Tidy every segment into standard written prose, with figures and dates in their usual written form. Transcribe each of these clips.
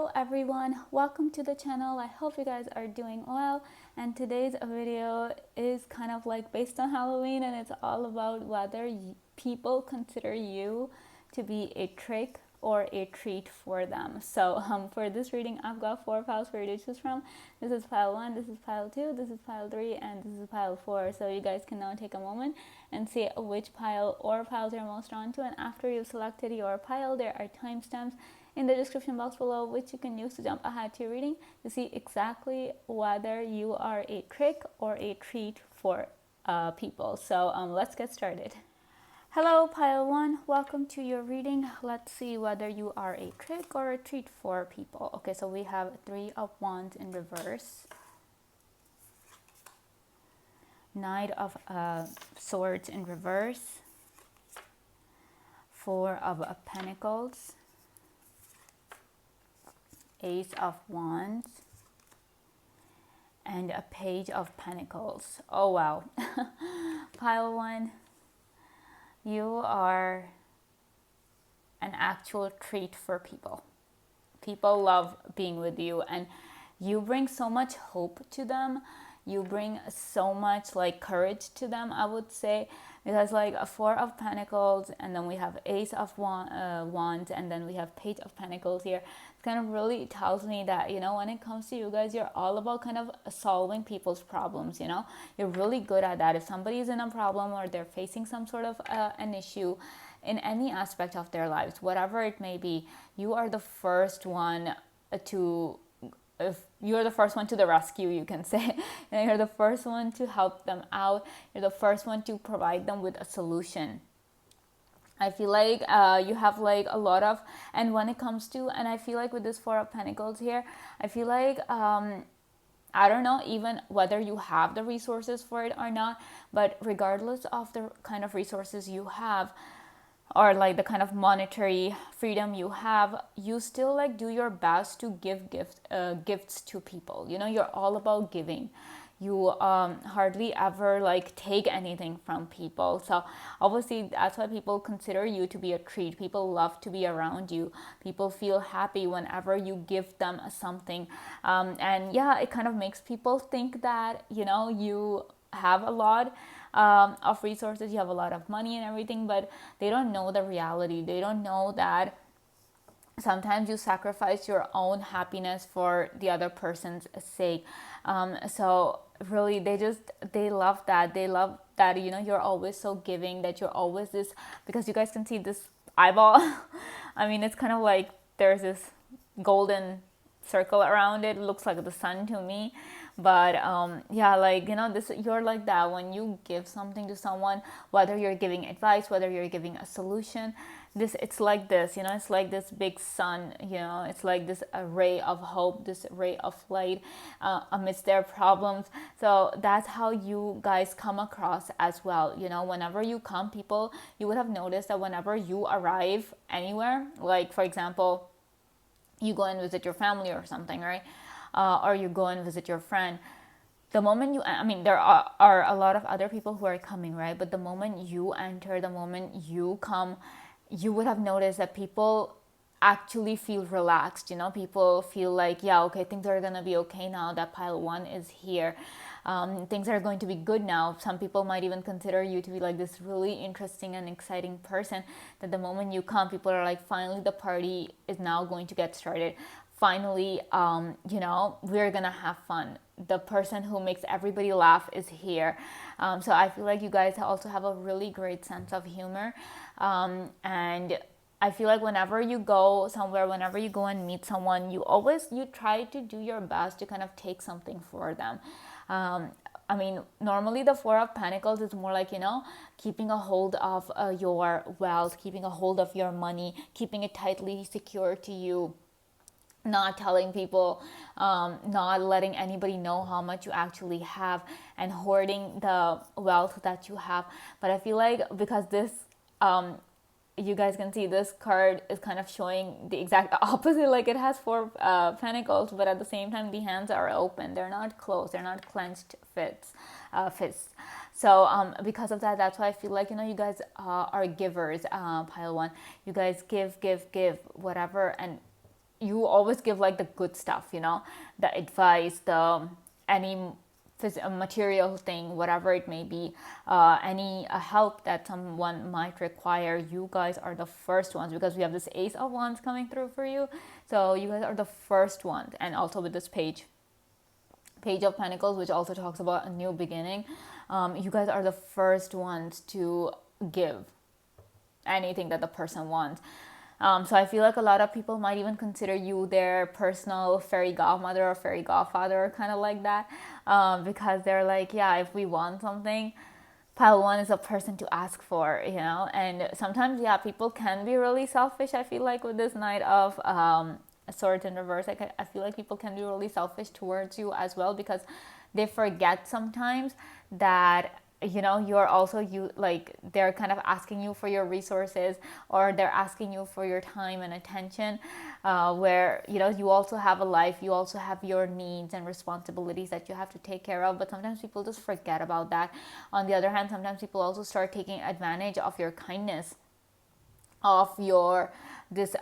Hello everyone, welcome to the channel. I hope you guys are doing well, and today's video is kind of like based on Halloween, and it's all about whether people consider you to be a trick or a treat for them. So for this reading, I've got 4 piles for you to choose from. This is pile 1, this is pile 2, this is pile 3, and this is pile 4. So you guys can now take a moment and see which pile or piles you're most drawn to, and after you've selected your pile, there are timestamps in the description box below, which you can use to jump ahead to your reading to see exactly whether you are a trick or a treat for people. So let's get started. Hello, pile 1. Welcome to your reading. Let's see whether you are a trick or a treat for people. Okay, so we have 3 of Wands in reverse, Knight of Swords in reverse, 4 of Pentacles, Ace of Wands, and a Page of Pentacles. Oh wow. Pile 1, you are an actual treat for people. People love being with you, and you bring so much hope to them. You bring so much like courage to them, I would say, because like a 4 of Pentacles, and then we have Ace of Wands, and then we have Page of Pentacles here. It kind of really tells me that, you know, when it comes to you guys, you're all about kind of solving people's problems, you know. You're really good at that. If somebody's in a problem or they're facing some sort of an issue in any aspect of their lives, whatever it may be, you are the first one to, if you're the first one to the rescue, you can say. And you're the first one to help them out. You're the first one to provide them with a solution. I feel like you have like a lot of, and when it comes to, and I feel like with this 4 of Pentacles here, I feel like I don't know even whether you have the resources for it or not, but regardless of the kind of resources you have, or like the kind of monetary freedom you have, you still like do your best to give gifts to people. You know, you're all about giving. You hardly ever like take anything from people. So obviously that's why people consider you to be a treat. People love to be around you. People feel happy whenever you give them something. And yeah, it kind of makes people think that, you know, you have a lot of resources, you have a lot of money and everything, but they don't know the reality. They don't know that sometimes you sacrifice your own happiness for the other person's sake. So really they love that. They love that, you know, you're always so giving, that you're always this, because you guys can see this eyeball. I mean, it's kind of like there's this golden circle around it. It looks like the sun to me. But yeah, like, you know, this, you're like that when you give something to someone, whether you're giving advice, whether you're giving a solution, this, it's like this, you know, it's like this big sun, you know, it's like this ray of hope, this ray of light amidst their problems. So that's how you guys come across as well. You know, whenever you come, people, you would have noticed that whenever you arrive anywhere, like for example, you go and visit your family or something, right? Or you go and visit your friend, the moment you, I mean, there are a lot of other people who are coming, right? But the moment you enter, the moment you come, you would have noticed that people actually feel relaxed. You know, people feel like, yeah, okay, things are gonna be okay now that pile 1 is here. Things are going to be good now. Some people might even consider you to be like this really interesting and exciting person, that the moment you come, people are like, finally the party is now going to get started. Finally, you know, we're gonna have fun. The person who makes everybody laugh is here. So I feel like you guys also have a really great sense of humor. And I feel like whenever you go somewhere, whenever you go and meet someone, you try to do your best to kind of take something for them. I mean, normally the 4 of Pentacles is more like, you know, keeping a hold of your wealth, keeping a hold of your money, keeping it tightly secure to you, not telling people, not letting anybody know how much you actually have, and hoarding the wealth that you have. But I feel like because this, you guys can see this card is kind of showing the exact opposite. Like it has 4 pentacles, but at the same time the hands are open. They're not closed. They're not clenched fists. So because of that, that's why I feel like, you know, you guys are givers. Pile 1, you guys give whatever, and you always give like the good stuff, the advice, the any material thing, whatever it may be, any help that someone might require. You guys are the first ones, because we have this Ace of Wands coming through for you. So you guys are the first ones. And also with this Page of Pentacles, which also talks about a new beginning, you guys are the first ones to give anything that the person wants. So I feel like a lot of people might even consider you their personal fairy godmother or fairy godfather, kind of like that, because they're like, yeah, if we want something, pile one is a person to ask for, And sometimes, yeah, people can be really selfish. I feel like with this Knight of Swords in reverse, I feel like people can be really selfish towards you as well, because they forget sometimes that you're also they're kind of asking you for your resources, or they're asking you for your time and attention, where you also have a life, you also have your needs and responsibilities that you have to take care of. But sometimes people just forget about that. On the other hand, sometimes people also start taking advantage of your kindness, of your this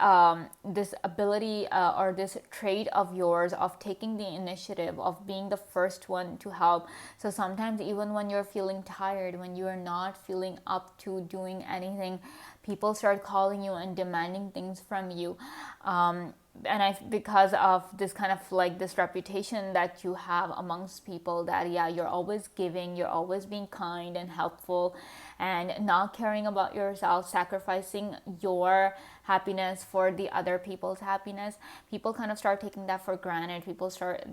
ability, or this trait of yours of taking the initiative, of being the first one to help. So sometimes, even when you're feeling tired, when you're not feeling up to doing anything, people start calling you and demanding things from you. And because of this kind of like this reputation that you have amongst people, that yeah, you're always giving, you're always being kind and helpful, and not caring about yourself, sacrificing your happiness for the other people's happiness, people kind of start taking that for granted.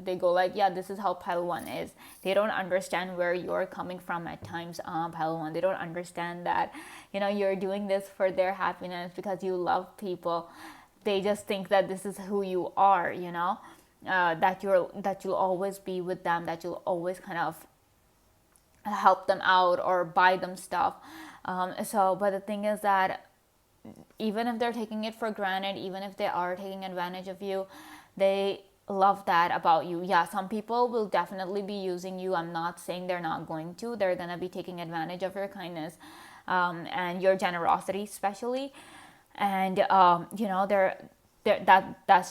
They go like, yeah, this is how pile one is. They don't understand where you're coming from at times, pile one. They don't understand that you're doing this for their happiness, because you love people. They just think that this is who you are, that you'll always be with them, that you'll always kind of help them out or buy them stuff. But the thing is that even if they're taking it for granted, even if they are taking advantage of you, they love that about you. Yeah, some people will definitely be using you. I'm not saying they're not going to. They're going to be taking advantage of your kindness, and your generosity especially. And that's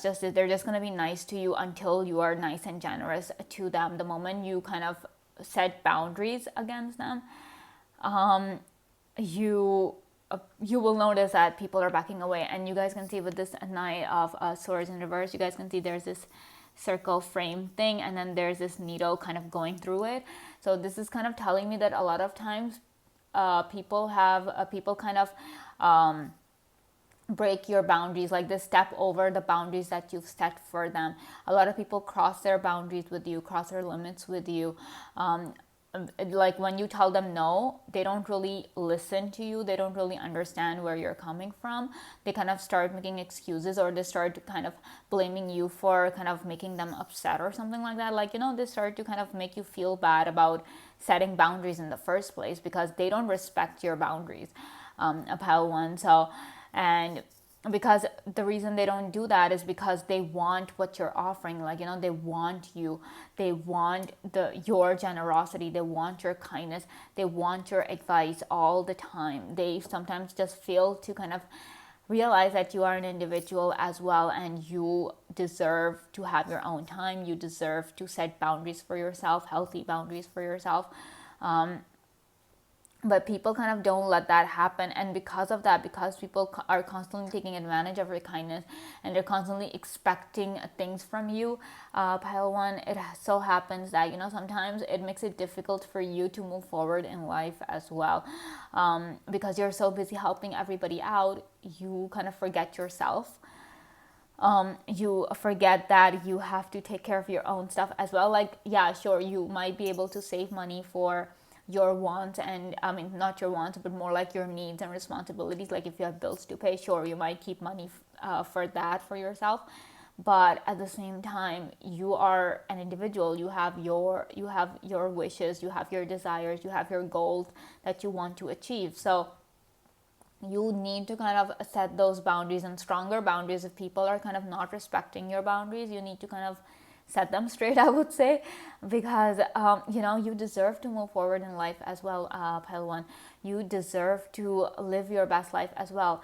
just it. They're just going to be nice to you until you are nice and generous to them. The moment you kind of set boundaries against them, you will notice that people are backing away. And you guys can see with this Knight of Swords in reverse, you guys can see there's this circle frame thing, and then there's this needle kind of going through it. So this is kind of telling me that a lot of times people kind of break your boundaries, like they step over the boundaries that you've set for them. A lot of people cross their boundaries with you, cross their limits with you. Like when you tell them no, they don't really listen to you. They don't really understand where you're coming from. They kind of start making excuses, or they start kind of blaming you for kind of making them upset or something like that. Like, they start to kind of make you feel bad about setting boundaries in the first place, because they don't respect your boundaries, a pile one. And because the reason they don't do that is because they want what you're offering. Like, they want you, they want your generosity, they want your kindness, they want your advice all the time. They sometimes just fail to kind of realize that you are an individual as well, and you deserve to have your own time. You deserve to set boundaries for yourself, healthy boundaries for yourself. But people kind of don't let that happen. And because of that, because people are constantly taking advantage of your kindness, and they're constantly expecting things from you, pile one, it so happens that sometimes it makes it difficult for you to move forward in life as well, because you're so busy helping everybody out, you kind of forget yourself. You forget that you have to take care of your own stuff as well. Like, yeah, sure, you might be able to save money for your wants, and not your wants, but more like your needs and responsibilities. Like, if you have bills to pay, sure, you might keep money for that for yourself. But at the same time, you are an individual. You have your wishes, you have your desires, you have your goals that you want to achieve. So you need to kind of set those boundaries, and stronger boundaries. If people are kind of not respecting your boundaries, you need to kind of set them straight, I would say, because you deserve to move forward in life as well, pile one. You deserve to live your best life as well.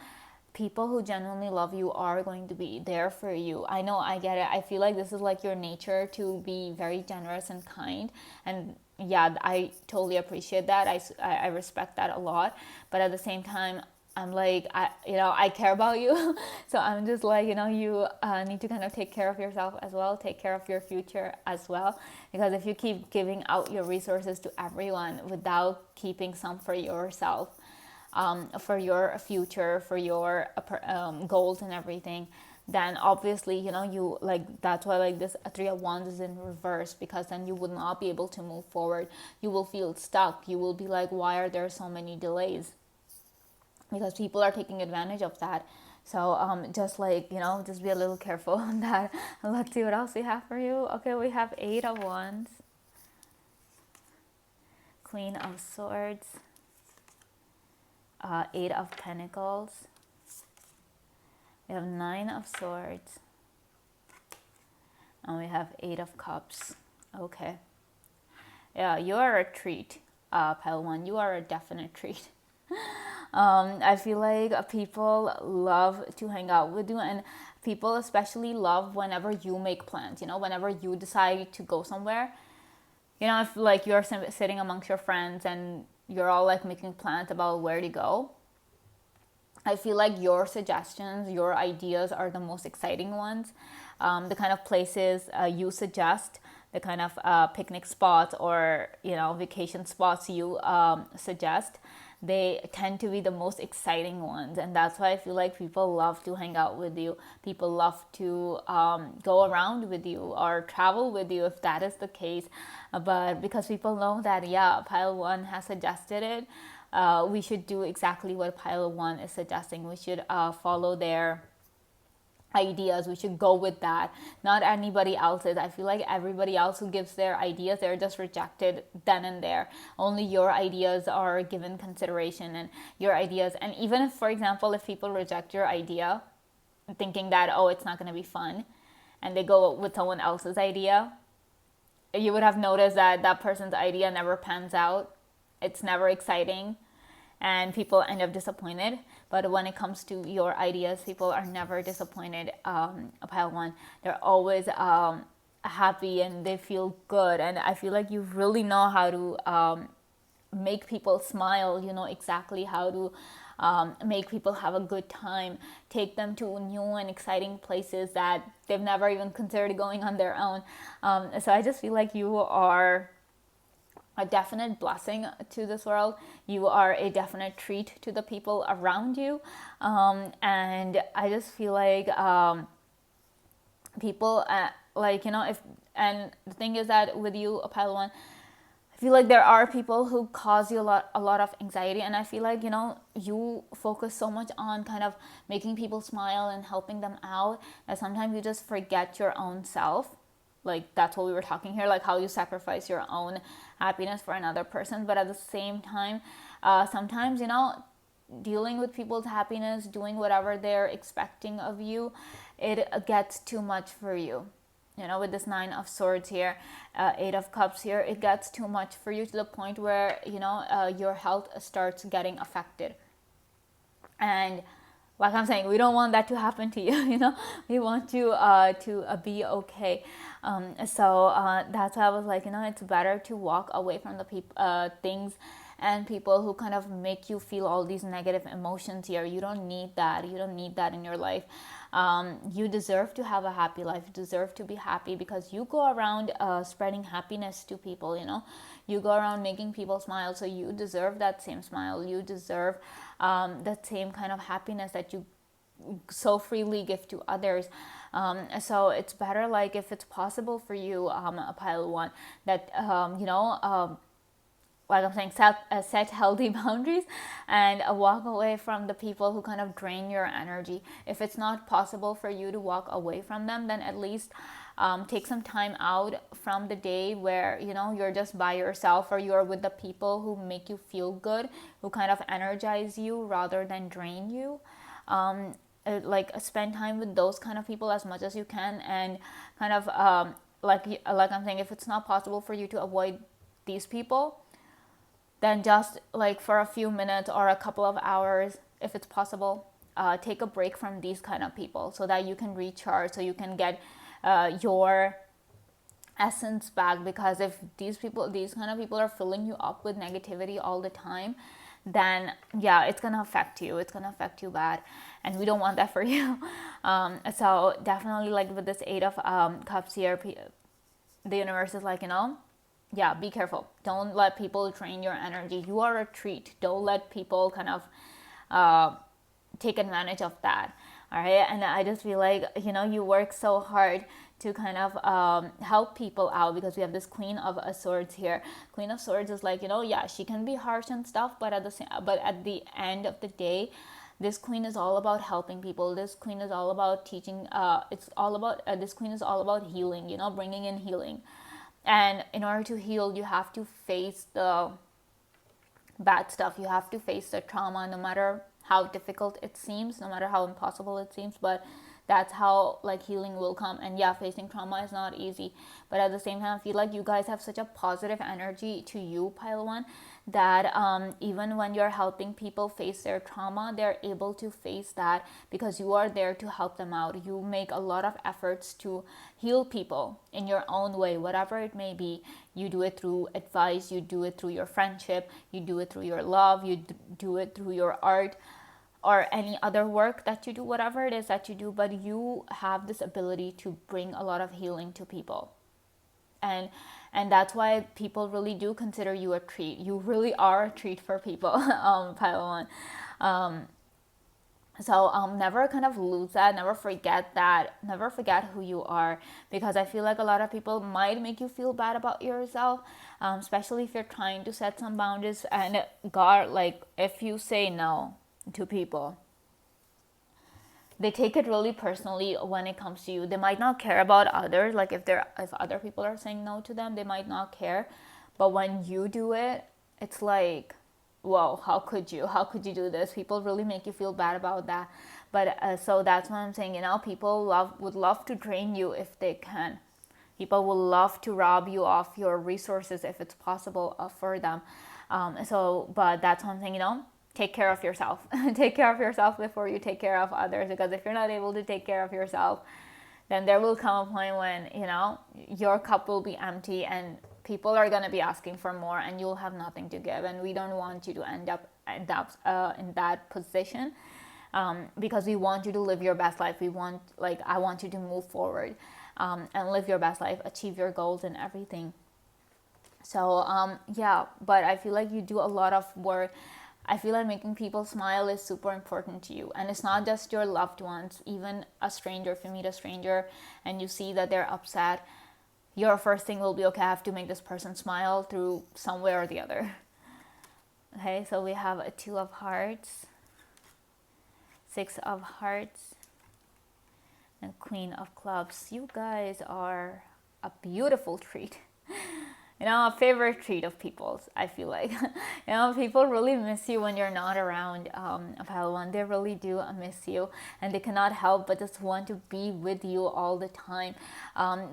people who genuinely love you are going to be there for you. I know, I get it. I feel like this is like your nature to be very generous and kind. And yeah, I totally appreciate that. I respect that a lot. But at the same time, I'm like, I care about you. So I'm just like, you need to kind of take care of yourself as well, take care of your future as well. Because if you keep giving out your resources to everyone without keeping some for yourself, for your future, for your goals and everything, then obviously, you like, that's why like this Three of Wands is in reverse, because then you will not be able to move forward. You will feel stuck. You will be like, why are there so many delays? Because people are taking advantage of that. So just like, just be a little careful on that. Let's see what else we have for you. Okay, we have Eight of Wands, Queen of Swords, Eight of Pentacles. We have Nine of Swords, and we have Eight of Cups. Okay. Yeah, you are a treat, Pile 1. You are a definite treat. I feel like people love to hang out with you, and people especially love whenever you make plans, whenever you decide to go somewhere. If like you're sitting amongst your friends and you're all like making plans about where to go, I feel like your suggestions, your ideas are the most exciting ones. The kind of places you suggest, the kind of picnic spots or, vacation spots you suggest, they tend to be the most exciting ones. And that's why I feel like people love to hang out with you. People love to go around with you or travel with you if that is the case. But because people know that, yeah, Pile 1 has suggested it, we should do exactly what Pile 1 is suggesting. We should follow their ideas. We should go with that, not anybody else's. I feel like everybody else who gives their ideas, they're just rejected then and there. Only your ideas are given consideration, and your ideas. And even if, for example, if people reject your idea thinking that, oh, it's not going to be fun, and they go with someone else's idea, you would have noticed that that person's idea never pans out. It's never exciting, and people end up disappointed. But when it comes to your ideas, people are never disappointed. Pile 1, they're always happy and they feel good. And I feel like you really know how to make people smile. You know exactly how to make people have a good time, take them to new and exciting places that they've never even considered going on their own. So I just feel like you are a definite blessing to this world. You are a definite treat to the people around you. And I just feel like people, if, and the thing is that with you, Pile 1, I feel like there are people who cause you a lot of anxiety. And I feel like, you focus so much on kind of making people smile and helping them out that sometimes you just forget your own self. Like, that's what we were talking here, like how you sacrifice your own happiness for another person. But at the same time, sometimes, dealing with people's happiness, doing whatever they're expecting of you, it gets too much for you. With this Nine of Swords here, Eight of Cups here, it gets too much for you to the point where, your health starts getting affected. And like I'm saying, we don't want that to happen to you. We want you to be okay. So that's why I was like, it's better to walk away from the things and people who kind of make you feel all these negative emotions here. You don't need that. You don't need that in your life. You deserve to have a happy life. You deserve to be happy because you go around spreading happiness to people. You go around making people smile. So you deserve that same smile. You deserve that same kind of happiness that you so freely give to others. So it's better, like, if it's possible for you, Pile 1, that like I'm saying, set healthy boundaries and walk away from the people who kind of drain your energy. If it's not possible for you to walk away from them, then at least take some time out from the day where you're just by yourself, or you're with the people who make you feel good, who kind of energize you rather than drain you. Spend time with those kind of people as much as you can, and kind of like I'm saying, if it's not possible for you to avoid these people, then just like for a few minutes or a couple of hours, if it's possible, take a break from these kind of people so that you can recharge, so you can get your essence back. Because if these kind of people are filling you up with negativity all the time, then yeah, it's gonna affect you, bad, and we don't want that for you. So definitely, like with this Eight of Cups here, the universe is like, yeah, be careful, don't let people drain your energy. You are a treat, don't let people kind of take advantage of that. All right. And I just feel like, you work so hard to kind of help people out, because we have this Queen of Swords here. Queen of Swords is like, yeah, she can be harsh and stuff, but at the end of the day, this queen is all about helping people. This queen is all about teaching. This queen is all about healing, bringing in healing. And in order to heal, you have to face the bad stuff. You have to face the trauma, no matter how difficult it seems, no matter how impossible it seems. But that's how like healing will come. And yeah, facing trauma is not easy, but at the same time, I feel like you guys have such a positive energy to you, Pile One, that even when you're helping people face their trauma, they're able to face that because you are there to help them out. You make a lot of efforts to heal people in your own way, whatever it may be. You do it through advice, you do it through your friendship, you do it through your love, you do it through your art, or any other work that you do, whatever it is that you do. But you have this ability to bring a lot of healing to people. And that's why people really do consider you a treat. You really are a treat for people, Pile One. So never kind of lose that, never forget that, never forget who you are, because I feel like a lot of people might make you feel bad about yourself, especially if you're trying to set some boundaries. And God, like, if you say no to people, they take it really personally when it comes to you. They might not care about others, like if other people are saying no to them, they might not care. But when you do it, it's like, whoa, how could you do this? People really make you feel bad about that. But so that's why I'm saying, people would love to drain you if they can. People will love to rob you of your resources if it's possible for them. But that's one thing, take care of yourself. Take care of yourself before you take care of others, because if you're not able to take care of yourself, then there will come a point when, your cup will be empty and people are going to be asking for more and you'll have nothing to give. And we don't want you to end up in that position, because we want you to live your best life. I want you to move forward and live your best life, achieve your goals and everything. So yeah, but I feel like you do a lot of work. I feel like making people smile is super important to you. And it's not just your loved ones, even a stranger. If you meet a stranger and you see that they're upset, your first thing will be, okay, I have to make this person smile through some way or the other. Okay, so we have a Two of Hearts, Six of Hearts, and Queen of Clubs. You guys are a beautiful treat. A favorite treat of people's, I feel like. People really miss you when you're not around, Pile One. They really do miss you, and they cannot help but just want to be with you all the time.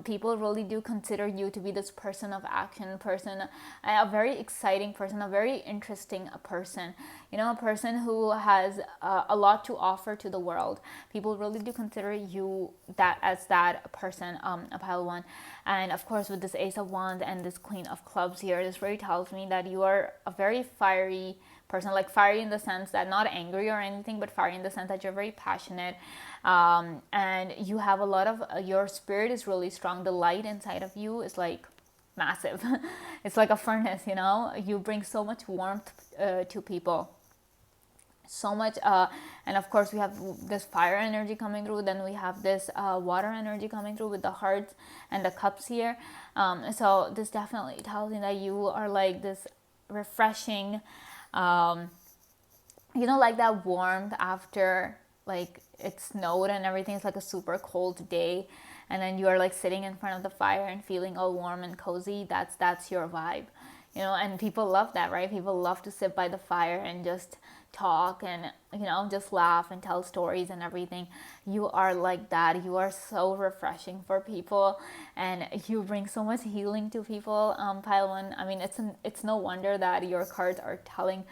People really do consider you to be this person of action, a very exciting person, a very interesting person. A person who has a lot to offer to the world. People really do consider you as that person, Pile One. And of course, with this Ace of Wands and this Queen of Clubs here, this really tells me that you are a very fiery person, like fiery in the sense that not angry or anything, but fiery in the sense that you're very passionate. And you have a lot of, your spirit is really strong. The light inside of you is like massive. It's like a furnace, you bring so much warmth to people. So much, and of course we have this fire energy coming through, then we have this water energy coming through with the hearts and the cups here. So this definitely tells me that you are like this refreshing, like that warmth after like it snowed and everything. It's like a super cold day, and then you are like sitting in front of the fire and feeling all warm and cozy. That's your vibe, and people love that, right? People love to sit by the fire and just talk and just laugh and tell stories and everything. You are like that. You are so refreshing for people, and you bring so much healing to people, Pile One. I mean, it's no wonder that your cards are telling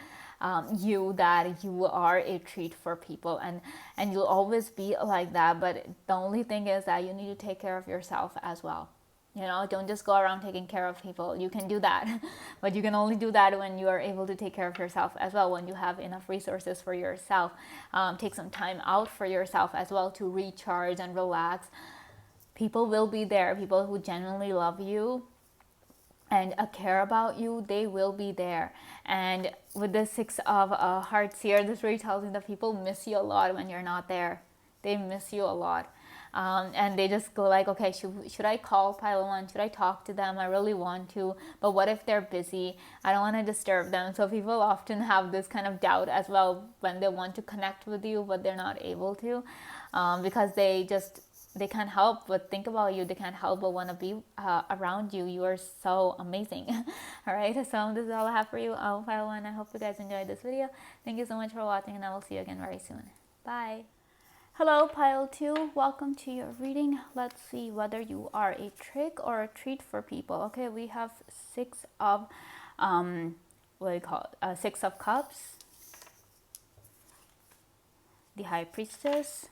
you that you are a treat for people, and you'll always be like that. But the only thing is that you need to take care of yourself as well. Don't just go around taking care of people. You can do that, but you can only do that when you are able to take care of yourself as well, when you have enough resources for yourself. Take some time out for yourself as well to recharge and relax. People will be there. People who genuinely love you and care about you, they will be there. And with the Six of Hearts here, this really tells me that people miss you a lot when you're not there. They miss you a lot. And they just go like, okay, should I call Pile 1? Should I talk to them? I really want to, but what if they're busy? I don't want to disturb them. So people often have this kind of doubt as well when they want to connect with you, but they're not able to, because they can't help but think about you. They can't help but want to be around you. You are so amazing. All right, so this is all I have for you, Pile 1. I hope you guys enjoyed this video. Thank you so much for watching, and I will see you again very soon. Bye. Hello, Pile 2. Welcome to your reading. Let's see whether you are a trick or a treat for people. Okay, we have Six of, Six of Cups, the High Priestess.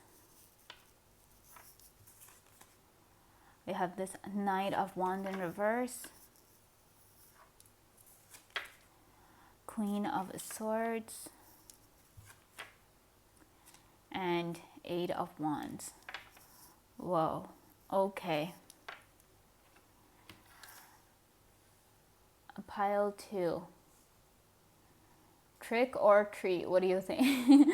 We have this Knight of Wands in reverse, Queen of Swords, and Eight of Wands. Whoa, okay. Pile 2. Trick or treat? What do you think?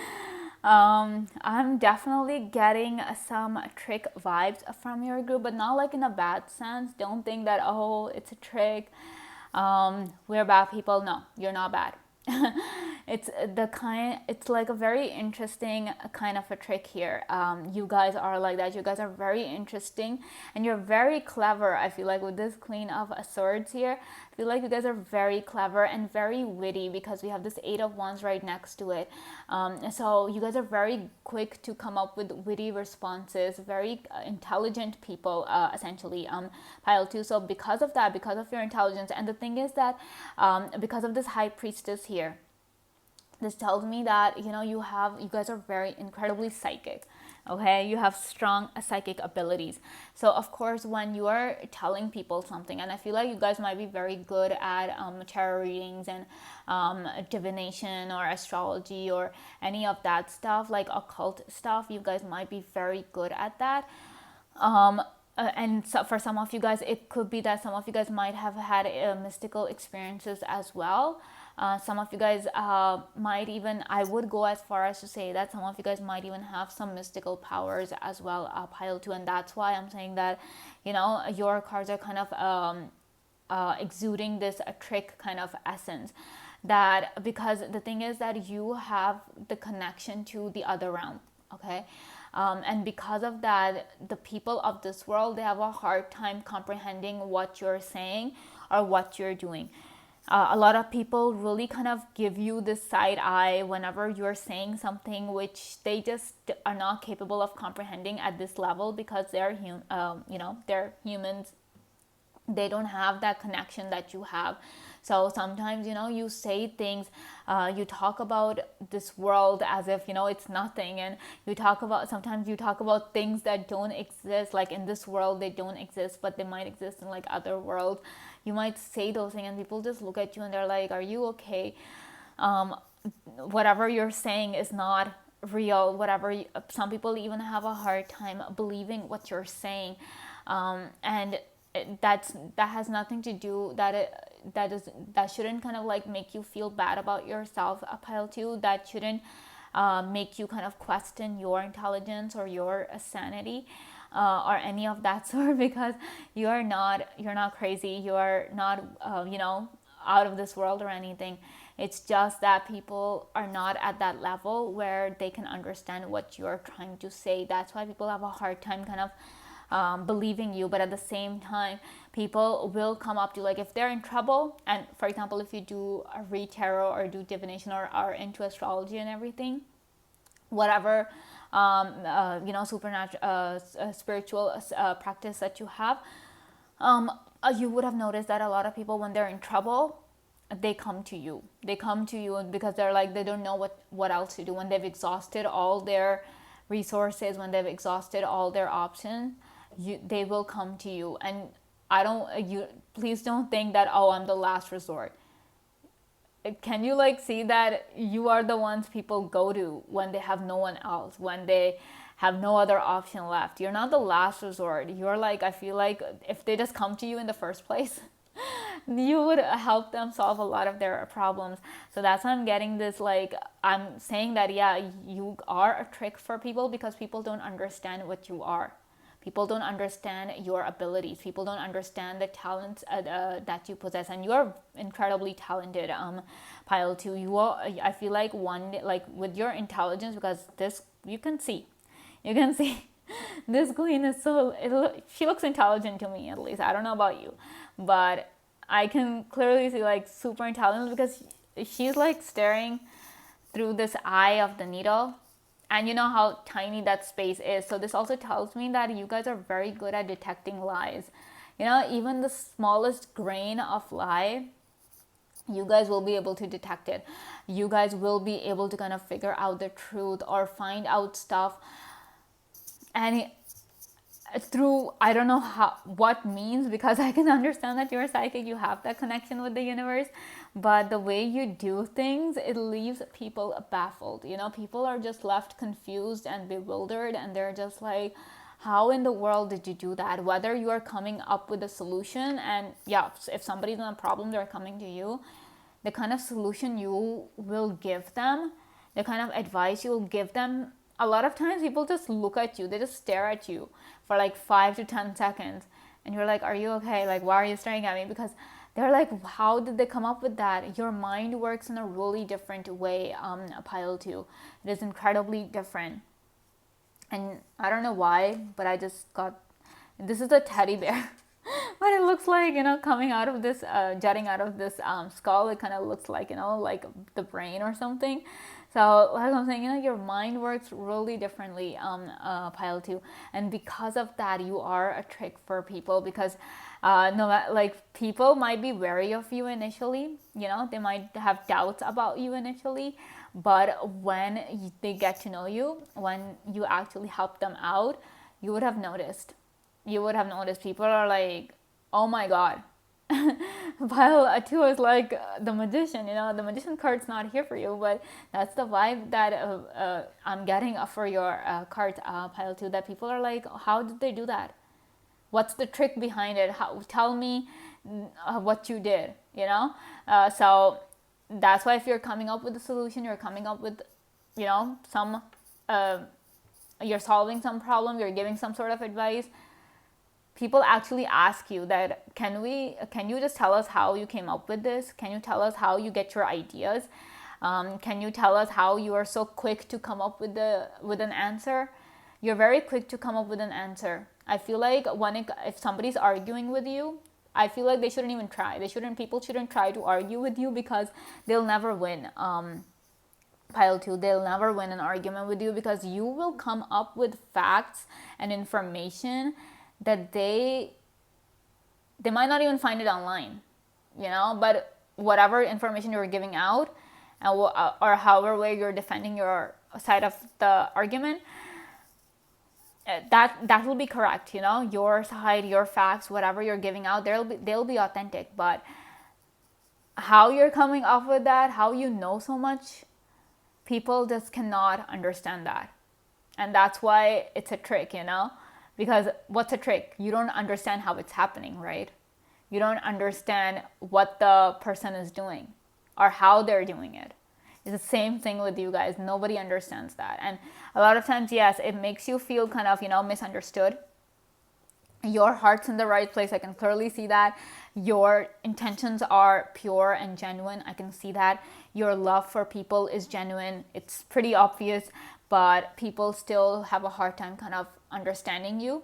I'm definitely getting some trick vibes from your group, but not like in a bad sense. Don't think that, oh, it's a trick. We're bad people. No, you're not bad. It's like a very interesting kind of a trick here. You guys are like that. You guys are very interesting and you're very clever. I feel like with this Queen of Swords here, I feel like you guys are very clever and very witty, because we have this Eight of Wands right next to it. So you guys are very quick to come up with witty responses, very intelligent people, essentially, Pile 2. So because of that, because of your intelligence, and the thing is that because of this High Priestess here, this tells me that you guys are very incredibly psychic. Okay, you have strong psychic abilities. So of course, when you are telling people something, and I feel like you guys might be very good at tarot readings and divination or astrology or any of that stuff, like occult stuff, you guys might be very good at that. And so for some of you guys, it could be that some of you guys might have had mystical experiences as well. Some of you guys might even, I would go as far as to say that some of you guys might even have some mystical powers as well, Pile 2. And that's why I'm saying that, your cards are kind of exuding this trick kind of essence. That because the thing is that you have the connection to the other realm, okay? And because of that, the people of this world, they have a hard time comprehending what you're saying or what you're doing. A lot of people really kind of give you this side eye whenever you're saying something which they just are not capable of comprehending at this level, because they're they're humans. They don't have that connection that you have. So sometimes, you say things, you talk about this world as if, it's nothing. And sometimes you talk about things that don't exist, like in this world, they don't exist, but they might exist in like other worlds. You might say those things and people just look at you and they're like, are you okay? Whatever you're saying is not real. Some people even have a hard time believing what you're saying. And that has nothing to do, that shouldn't kind of like make you feel bad about yourself, Pile 2. That shouldn't make you kind of question your intelligence or your sanity, or any of that sort, because you're not crazy. You're not out of this world or anything. It's just that people are not at that level where they can understand what you're trying to say. That's why people have a hard time kind of believing you. But at the same time, people will come up to, like, if they're in trouble, and for example, if you do a read tarot or do divination or are into astrology and everything, whatever supernatural spiritual practice that you have, you would have noticed that a lot of people, when they're in trouble, they come to you. They come to you because they're like, they don't know what else to do. When they've exhausted all their resources, when they've exhausted all their options, they will come to you. And I don't, you please don't think that, oh, I'm the last resort. Can you like see that you are the ones people go to when they have no one else, when they have no other option left? You're not the last resort. You're like, I feel like if they just come to you in the first place, you would help them solve a lot of their problems. So that's why I'm getting this, like, I'm saying that, yeah, you are a trick for people because people don't understand what you are. People don't understand your abilities. People don't understand the talents that you possess, and you are incredibly talented. Pile 2, you are. I feel like like with your intelligence, because this you can see, this queen is she looks intelligent to me, at least. I don't know about you, but I can clearly see like super intelligent because she's like staring through this eye of the needle, and you know how tiny that space is. So this also tells me that you guys are very good at detecting lies. Even the smallest grain of lie, you guys will be able to detect it. You guys will be able to kind of figure out the truth or find out stuff, and through, I don't know what means, because I can understand that you're psychic, you have that connection with the universe, but the way you do things, it leaves people baffled. People are just left confused and bewildered, and they're just like, how in the world did you do that? Whether you are coming up with a solution, and yeah, if somebody's in a problem, they're coming to you, the kind of solution you will give them, the kind of advice you'll give them, a lot of times people just look at you, they just stare at you for like 5 to 10 seconds, and you're like, are you okay? Like, why are you staring at me? Because they're like, how did they come up with that? Your mind works in a really different way, Pile 2. It is incredibly different. And I don't know why, but I just got, this is a teddy bear. But it looks like, coming out of this, jutting out of this skull, it kind of looks like, like the brain or something. So like I'm saying, your mind works really differently, Pile 2. And because of that, you are a trick for people, because people might be wary of you initially, they might have doubts about you initially, but when they get to know you, when you actually help them out, you would have noticed. People are like, oh my god. Pile 2 is like the magician. The magician card's not here for you, but that's the vibe that I'm getting for your cards, Pile 2, that people are like, how did they do that? What's the trick behind it? Tell me what you did, so that's why if you're coming up with a solution, you're coming up with, some, you're solving some problem, you're giving some sort of advice, people actually ask you that, can you just tell us how you came up with this? Can you tell us how you get your ideas? Can you tell us how you are so quick to come up with an answer? You're very quick to come up with an answer. I feel like if somebody's arguing with you, I feel like they shouldn't even try. People shouldn't try to argue with you, because they'll never win. Pile 2, they'll never win an argument with you, because you will come up with facts and information that they might not even find it online, but whatever information you're giving out, or however way you're defending your side of the argument, that will be correct. Your side, your facts, whatever you're giving out, they'll be authentic. But how you're coming up with that, how you know so much, people just cannot understand that. And that's why it's a trick, because what's a trick? You don't understand how it's happening, right? You don't understand what the person is doing or how they're doing it. It's the same thing with you guys. Nobody understands that. And a lot of times, yes, it makes you feel kind of, misunderstood. Your heart's in the right place. I can clearly see that. Your intentions are pure and genuine. I can see that. Your love for people is genuine. It's pretty obvious, but people still have a hard time kind of understanding you.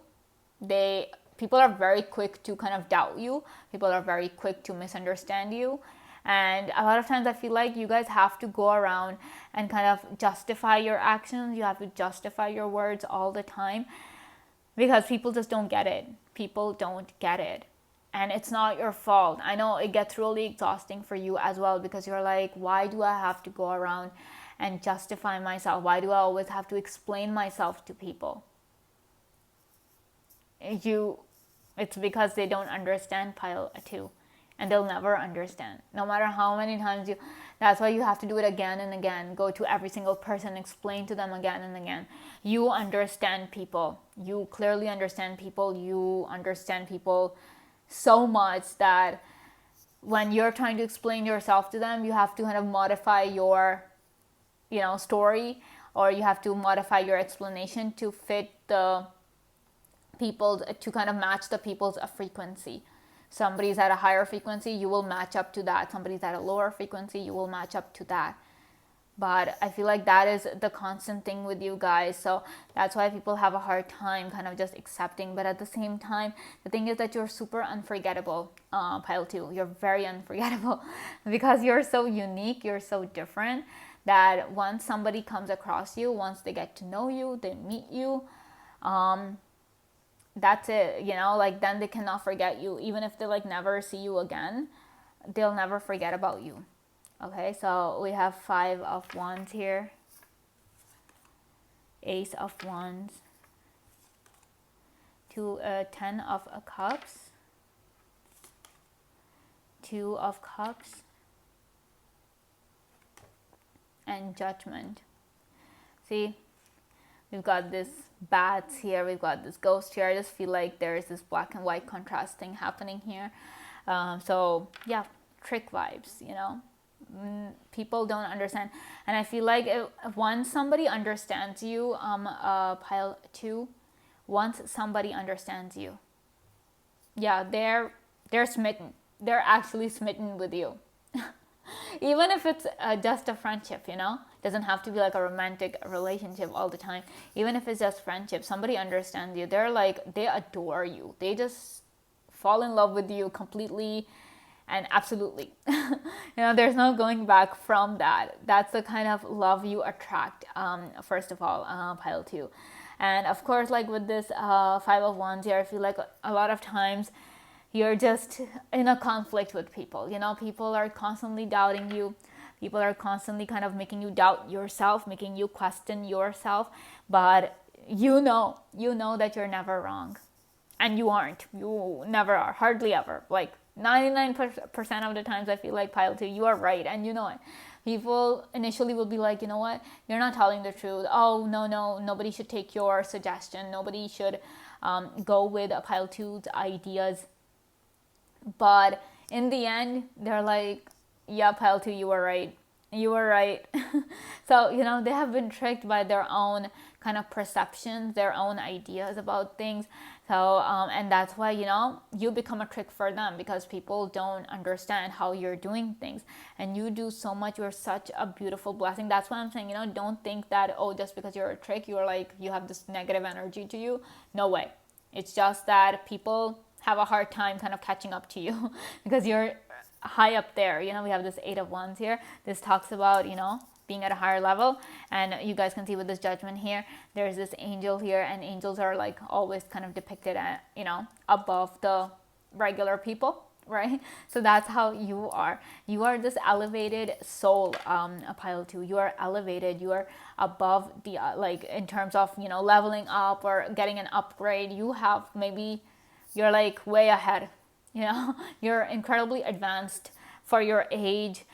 People are very quick to kind of doubt you. People are very quick to misunderstand you. And a lot of times I feel like you guys have to go around and kind of justify your actions. You have to justify your words all the time, because people just don't get it. People don't get it. and it's not your fault. I know it gets really exhausting for you as well, because you're like, why do I have to go around and justify myself? Why do I always have to explain myself to people? It's because they don't understand pile 2, and they'll never understand, no matter how many times you. That's why you have to do it again and again. Go to every single person, explain to them again and again. You understand people. You clearly understand people. You understand people so much that when you're trying to explain yourself to them, you have to kind of modify your, story, or you have to modify your explanation to fit the people, to kind of match the people's frequency. Somebody's at a higher frequency, you will match up to that. Somebody's at a lower frequency, you will match up to that. But I feel like that is the constant thing with you guys. So that's why people have a hard time kind of just accepting. But at the same time, the thing is that you're super unforgettable, pile 2. You're very unforgettable because you're so unique, you're so different, that once somebody comes across you, once they get to know you, they meet you, that's it, then they cannot forget you. Even if they never see you again, they'll never forget about you. Okay, so we have 5 of Wands here, Ace of Wands, 10 of Cups, 2 of Cups, and Judgment. See, we've got this bats here, we've got this ghost here. I just feel like there's this black and white contrast thing happening here. So yeah, trick vibes, people don't understand. And I feel like once somebody understands you, pile 2, once somebody understands you, yeah, they're smitten. They're actually smitten with you. Even if it's just a friendship, doesn't have to be like a romantic relationship all the time. Even if it's just friendship, somebody understands you. They adore you. They just fall in love with you completely and absolutely. There's no going back from that. That's the kind of love you attract, first of all, pile 2. And of course, with this 5 of Wands here, I feel like a lot of times you're just in a conflict with people. People are constantly doubting you. People are constantly kind of making you doubt yourself, making you question yourself. But you know that you're never wrong. And you aren't. You never are. Hardly ever. 99% of the times, I feel like pile 2, you are right, and you know it. People initially will be like, you know what, you're not telling the truth. Oh, no, nobody should take your suggestion. Nobody should go with a pile 2's ideas. But in the end, they're like, yeah, pile 2, you were right. You were right. So, they have been tricked by their own kind of perceptions, their own ideas about things. So, and that's why, you become a trick for them, because people don't understand how you're doing things. And you do so much. You're such a beautiful blessing. That's why I'm saying, don't think that, just because you're a trick, you're you have this negative energy to you. No way. It's just that people have a hard time kind of catching up to you because you're high up there. We have this 8 of Wands here. This talks about, being at a higher level. And you guys can see with this Judgment here, there's this angel here, and angels are always kind of depicted at, above the regular people, right? So that's how you are. You are this elevated soul, a pile 2. You are elevated. You are above the, in terms of, leveling up or getting an upgrade. You have you're way ahead, you're incredibly advanced for your age,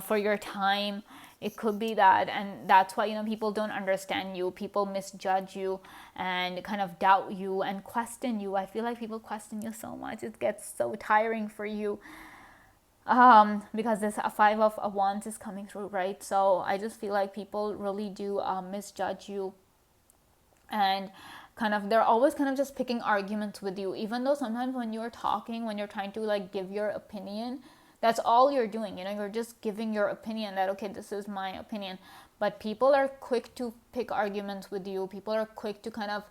for your time. It could be that, and that's why people don't understand you. People misjudge you and kind of doubt you and question you. I feel like people question you so much. It gets so tiring for you, because this 5 of Wands is coming through, right? So I just feel like people really do misjudge you, and kind of they're always kind of just picking arguments with you, even though sometimes when you're talking, when you're trying to give your opinion, that's all you're doing. You're just giving your opinion that, okay, this is my opinion. But people are quick to pick arguments with you. People are quick to kind of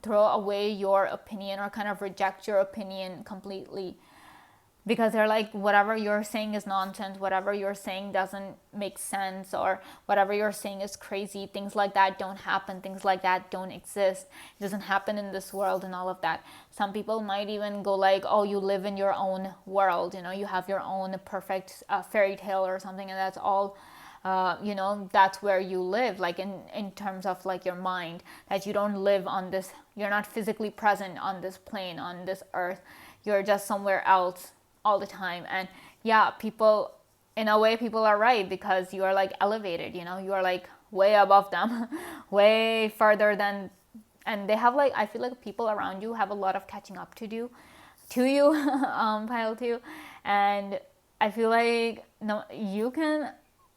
throw away your opinion or kind of reject your opinion completely. because they're like, whatever you're saying is nonsense, whatever you're saying doesn't make sense, or whatever you're saying is crazy, things like that don't happen, things like that don't exist, it doesn't happen in this world, and all of that. Some people might even go like, oh, you live in your own world, you have your own perfect fairy tale or something, and that's all. That's where you live, like in terms of like your mind, that you don't live on this, you're not physically present on this plane, on this earth, you're just somewhere else all the time. And yeah, people, in a way, people are right, because you are like elevated, you are like way above them, way further than, and they have like, I feel like people around you have a lot of catching up to do to you, pile two. And I feel like, no, you can,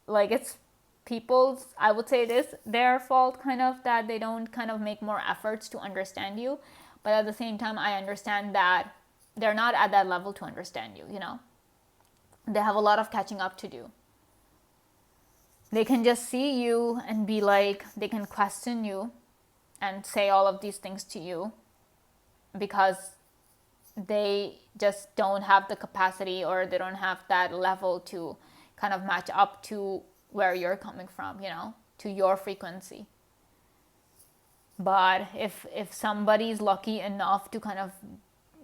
like, it's people's, I would say it is their fault kind of, that they don't kind of make more efforts to understand you. But at the same time, I understand that they're not at that level to understand you. They have a lot of catching up to do. They can just see you and be like, they can question you and say all of these things to you, because they just don't have the capacity, or they don't have that level to kind of match up to where you're coming from, to your frequency. But if somebody's lucky enough to kind of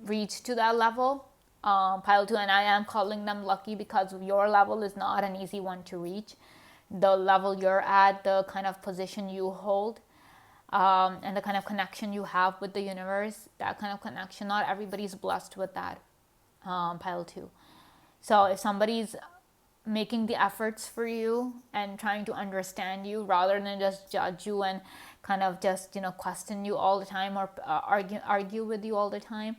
reach to that level, pile two, and I am calling them lucky, because your level is not an easy one to reach. The level you're at, the kind of position you hold, and the kind of connection you have with the universe, that kind of connection, not everybody's blessed with that, pile two. So if somebody's making the efforts for you and trying to understand you, rather than just judge you and kind of just question you all the time, or argue with you all the time,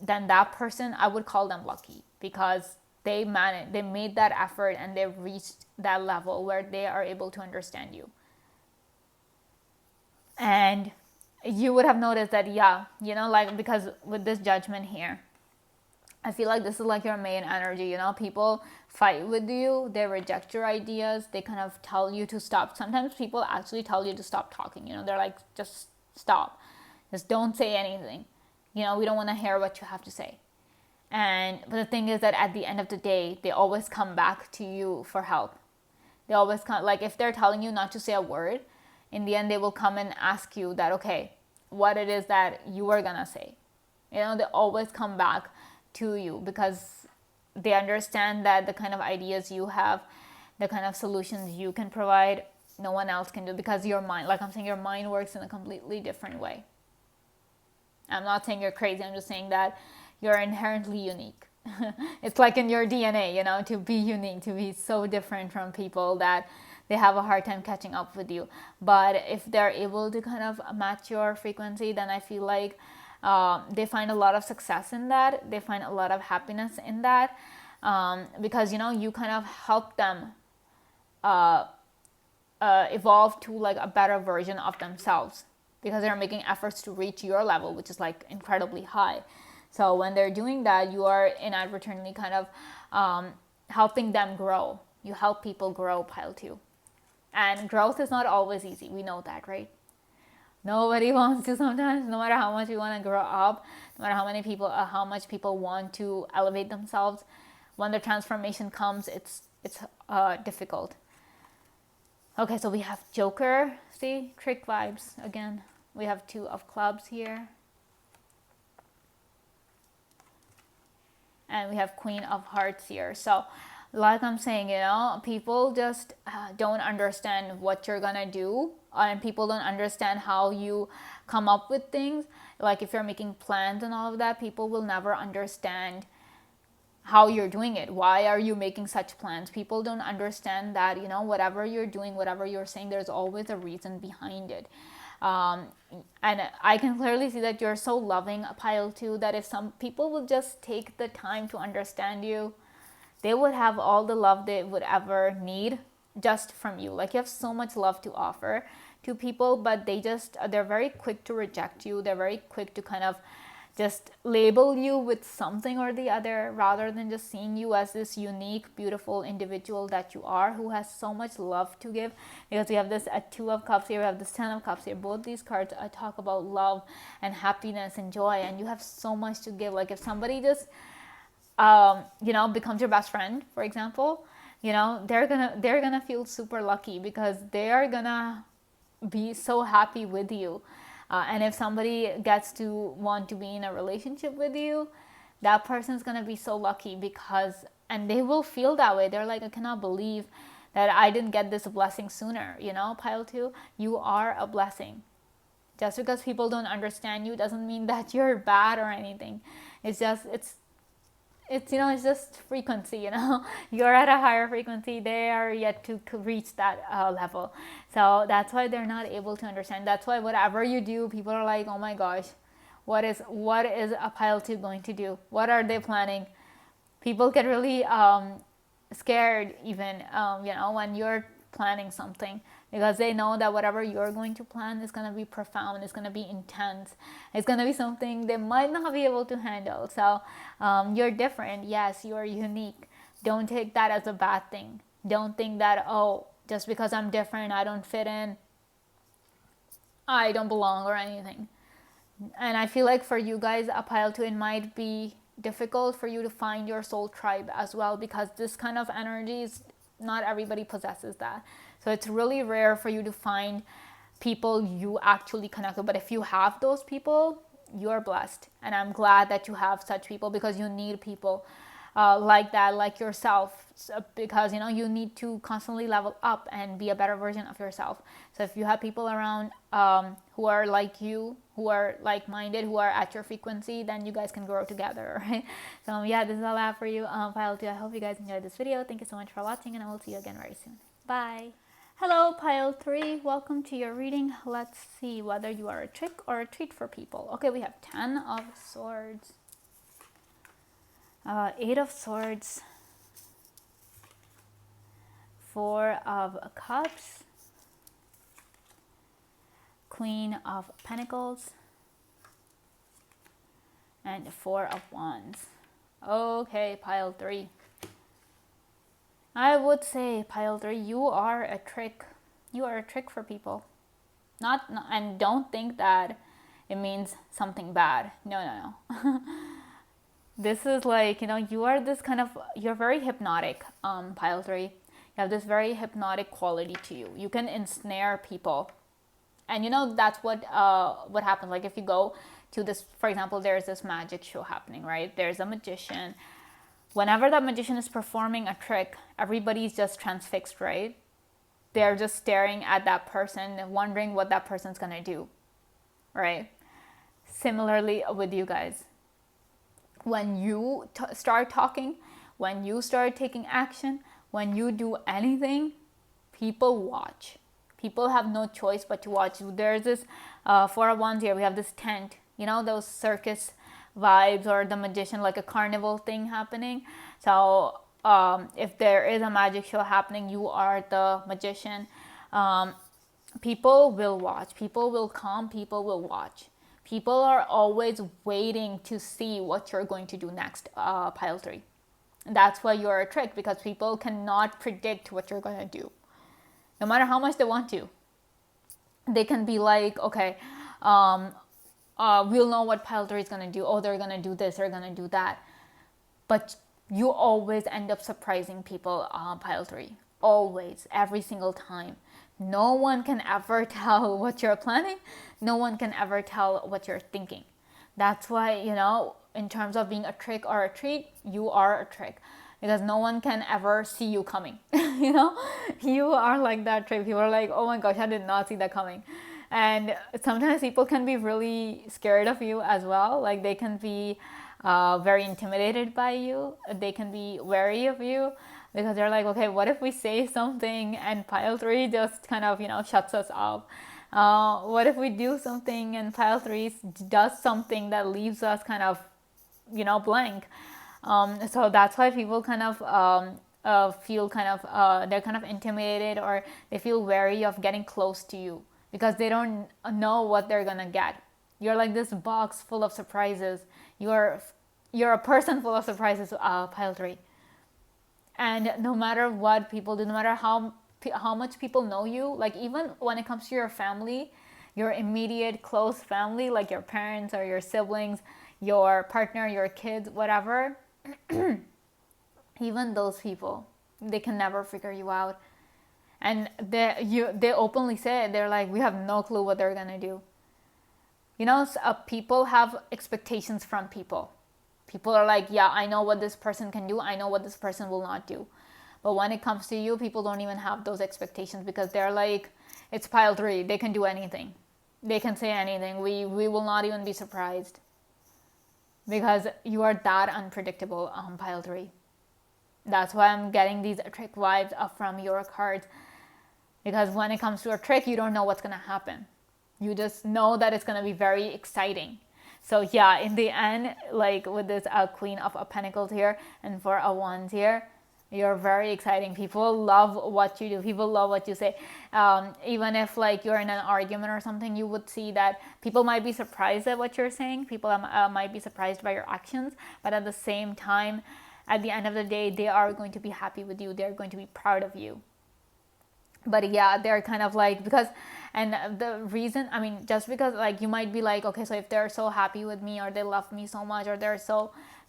then that person, I would call them lucky, because they made that effort, and they reached that level where they are able to understand you. And you would have noticed that, yeah, like, because with this judgment here, I feel like this is like your main energy. People fight with you, they reject your ideas, they kind of tell you to stop. Sometimes people actually tell you to stop talking. They're like, just stop, just don't say anything. We don't want to hear what you have to say. But the thing is that at the end of the day, they always come back to you for help. They always come, like, if they're telling you not to say a word, in the end they will come and ask you that, okay, what it is that you were gonna say. They always come back to you, because they understand that the kind of ideas you have, the kind of solutions you can provide, no one else can do, because your mind, like I'm saying, your mind works in a completely different way. I'm not saying you're crazy, I'm just saying that you're inherently unique. It's like in your DNA, to be unique, to be so different from people that they have a hard time catching up with you. But if they're able to kind of match your frequency, then I feel like they find a lot of success in that. They find a lot of happiness in that, because you kind of help them evolve to like a better version of themselves, because they're making efforts to reach your level, which is like incredibly high. So when they're doing that, you are inadvertently kind of helping them grow. You help people grow, pile two. And growth is not always easy. We know that, right? Nobody wants to sometimes, no matter how much you want to grow up, no matter how much people want to elevate themselves. When the transformation comes, it's difficult. Okay, so we have Joker. See, trick vibes again. We have 2 of clubs here. And we have Queen of Hearts here. So like I'm saying, people just don't understand what you're gonna do, and people don't understand how you come up with things. Like if you're making plans and all of that, people will never understand how you're doing it. Why are you making such plans? People don't understand that, whatever you're doing, whatever you're saying, there's always a reason behind it. And I can clearly see that you're so loving, pile two, that if some people would just take the time to understand you, they would have all the love they would ever need just from you. Like you have so much love to offer to people, but they're very quick to reject you. They're very quick to kind of just label you with something or the other, rather than just seeing you as this unique, beautiful individual that you are, who has so much love to give. Because we have this 2 of Cups here, we have this 10 of Cups here. Both these cards talk about love and happiness and joy, and you have so much to give. Like if somebody just becomes your best friend, for example, they're gonna feel super lucky because they are gonna be so happy with you. And if somebody gets to want to be in a relationship with you, that person's gonna be so lucky because, and they will feel that way. They're like, I cannot believe that I didn't get this blessing sooner. Pile two, you are a blessing. Just because people don't understand you doesn't mean that you're bad or anything. It's just frequency. You're at a higher frequency, they are yet to reach that level. So that's why they're not able to understand. That's why whatever you do, people are like, oh my gosh, what is a pile 2 going to do? What are they planning? People get really scared even when you're planning something, because they know that whatever you're going to plan is going to be profound, it's going to be intense, it's going to be something they might not be able to handle. So you're different, yes, you're unique. Don't take that as a bad thing. Don't think that, oh, just because I'm different, I don't fit in, I don't belong or anything. And I feel like for you guys, a pile 2, it might be difficult for you to find your soul tribe as well, because this kind of energies, not everybody possesses that. So it's really rare for you to find people you actually connect with. But if you have those people, you're blessed. And I'm glad that you have such people, because you need people like that, like yourself, because you need to constantly level up and be a better version of yourself. So if you have people around who are like you, who are like-minded, who are at your frequency, then you guys can grow together, right? So yeah, this is all I have for you, pile 2. I hope you guys enjoyed this video. Thank you so much for watching, and I will see you again very soon. Bye. Hello, pile 3. Welcome to your reading. Let's see whether you are a trick or a treat for people. Okay, we have 10 of Swords, 8 of Swords, 4 of Cups, Queen of Pentacles, and 4 of Wands. Okay, pile 3. I would say, pile 3, you are a trick. You are a trick for people. And don't think that it means something bad. No. This is like, you are this kind of, you're very hypnotic, pile 3. You have this very hypnotic quality to you. You can ensnare people. And that's what happens. Like if you go to this, for example, there's this magic show happening, right? There's a magician. Whenever that magician is performing a trick, everybody's just transfixed, right? They're just staring at that person, wondering what that person's gonna do, right? Similarly with you guys. When you start talking, when you start taking action, when you do anything, people watch. People have no choice but to watch. There's this 4 of Wands here. We have this tent, those circus vibes, or the magician, like a carnival thing happening. So if there is a magic show happening, you are the magician. People will watch. People will come. People will watch. People are always waiting to see what you're going to do next, pile 3. That's why you're a trick, because people cannot predict what you're going to do. No matter how much they want to. They can be like, okay, we'll know what pile 3 is going to do. Oh, they're going to do this, they're going to do that. But you always end up surprising people, pile 3. Always, every single time. No one can ever tell what you're planning. No one can ever tell what you're thinking. That's why, in terms of being a trick or a treat, you are a trick. Because no one can ever see you coming. You are like that trick. People are like, oh my gosh, I did not see that coming. And sometimes people can be really scared of you as well. Like they can be very intimidated by you. They can be wary of you, because they're like, okay, what if we say something and pile 3 just kind of, shuts us up? What if we do something and pile 3 does something that leaves us kind of, blank? So that's why people kind of feel kind of, they're kind of intimidated, or they feel wary of getting close to you, because they don't know what they're gonna get. You're like this box full of surprises. You're a person full of surprises, pile 3. And no matter what people do, no matter how much people know you, like even when it comes to your family, your immediate close family, like your parents or your siblings, your partner, your kids, whatever, Even those people, they can never figure you out. And they openly say it. They're like, we have no clue what they're gonna do. People have expectations from people. People are like, yeah, I know what this person can do, I know what this person will not do. But when it comes to you, people don't even have those expectations, because they're like, it's pile 3, they can do anything, they can say anything, we will not even be surprised, because you are that unpredictable on pile 3. That's why I'm getting these trick vibes up from your cards, because when it comes to a trick, you don't know what's going to happen. You just know that it's going to be very exciting. So yeah, in the end, like with this Queen of Pentacles here and Four of Wands here, you're very exciting. People love what you do. People love what you say. Even if like you're in an argument or something, you would see that people might be surprised at what you're saying. People might be surprised by your actions. But at the same time, at the end of the day, they are going to be happy with you. They're going to be proud of you. But yeah, they're kind of like, because, and the reason, I mean, just because like you might be like, okay, so if they're so happy with me, or they love me so much, or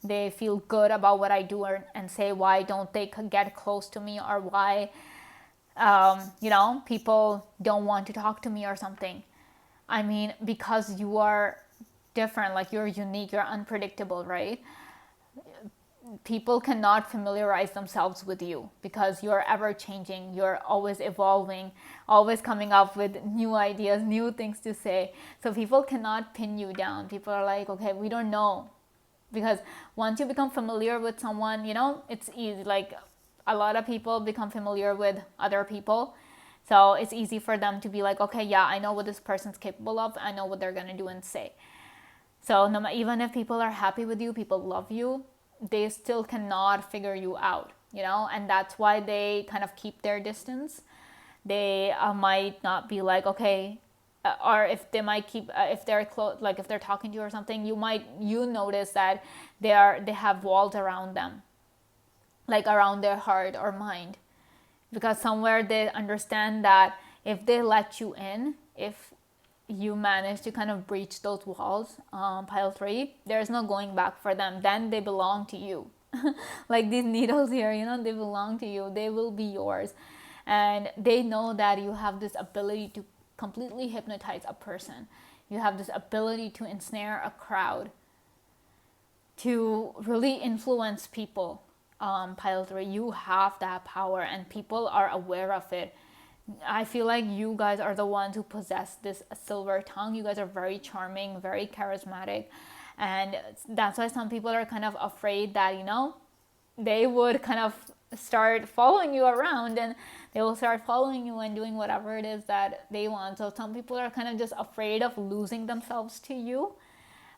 they feel good about what I do, and say, why don't they get close to me, or why people don't want to talk to me or something. I mean, because you are different, like you're unique, you're unpredictable, right? People cannot familiarize themselves with you, because you're ever changing, you're always evolving, always coming up with new ideas, new things to say. So people cannot pin you down. People are like, okay, we don't know. Because once you become familiar with someone, it's easy. Like a lot of people become familiar with other people. So it's easy for them to be like, okay, yeah, I know what this person's capable of. I know what they're going to do and say. So even if people are happy with you, people love you, they still cannot figure you out, and that's why they kind of keep their distance. They might not be like, okay, or if they might keep, if they're close, like if they're talking to you or something, you notice that they have walls around them, like around their heart or mind, because somewhere they understand that if they let you in, if you manage to kind of breach those walls, pile 3, there's no going back for them. Then they belong to you. Like these needles here, they belong to you. They will be yours. And they know that you have this ability to completely hypnotize a person. You have this ability to ensnare a crowd, to really influence people. Pile 3, you have that power, and people are aware of it. I feel like you guys are the ones who possess this silver tongue. You guys are very charming, very charismatic. And that's why some people are kind of afraid that, they would kind of start following you around, and they will start following you and doing whatever it is that they want. So some people are kind of just afraid of losing themselves to you,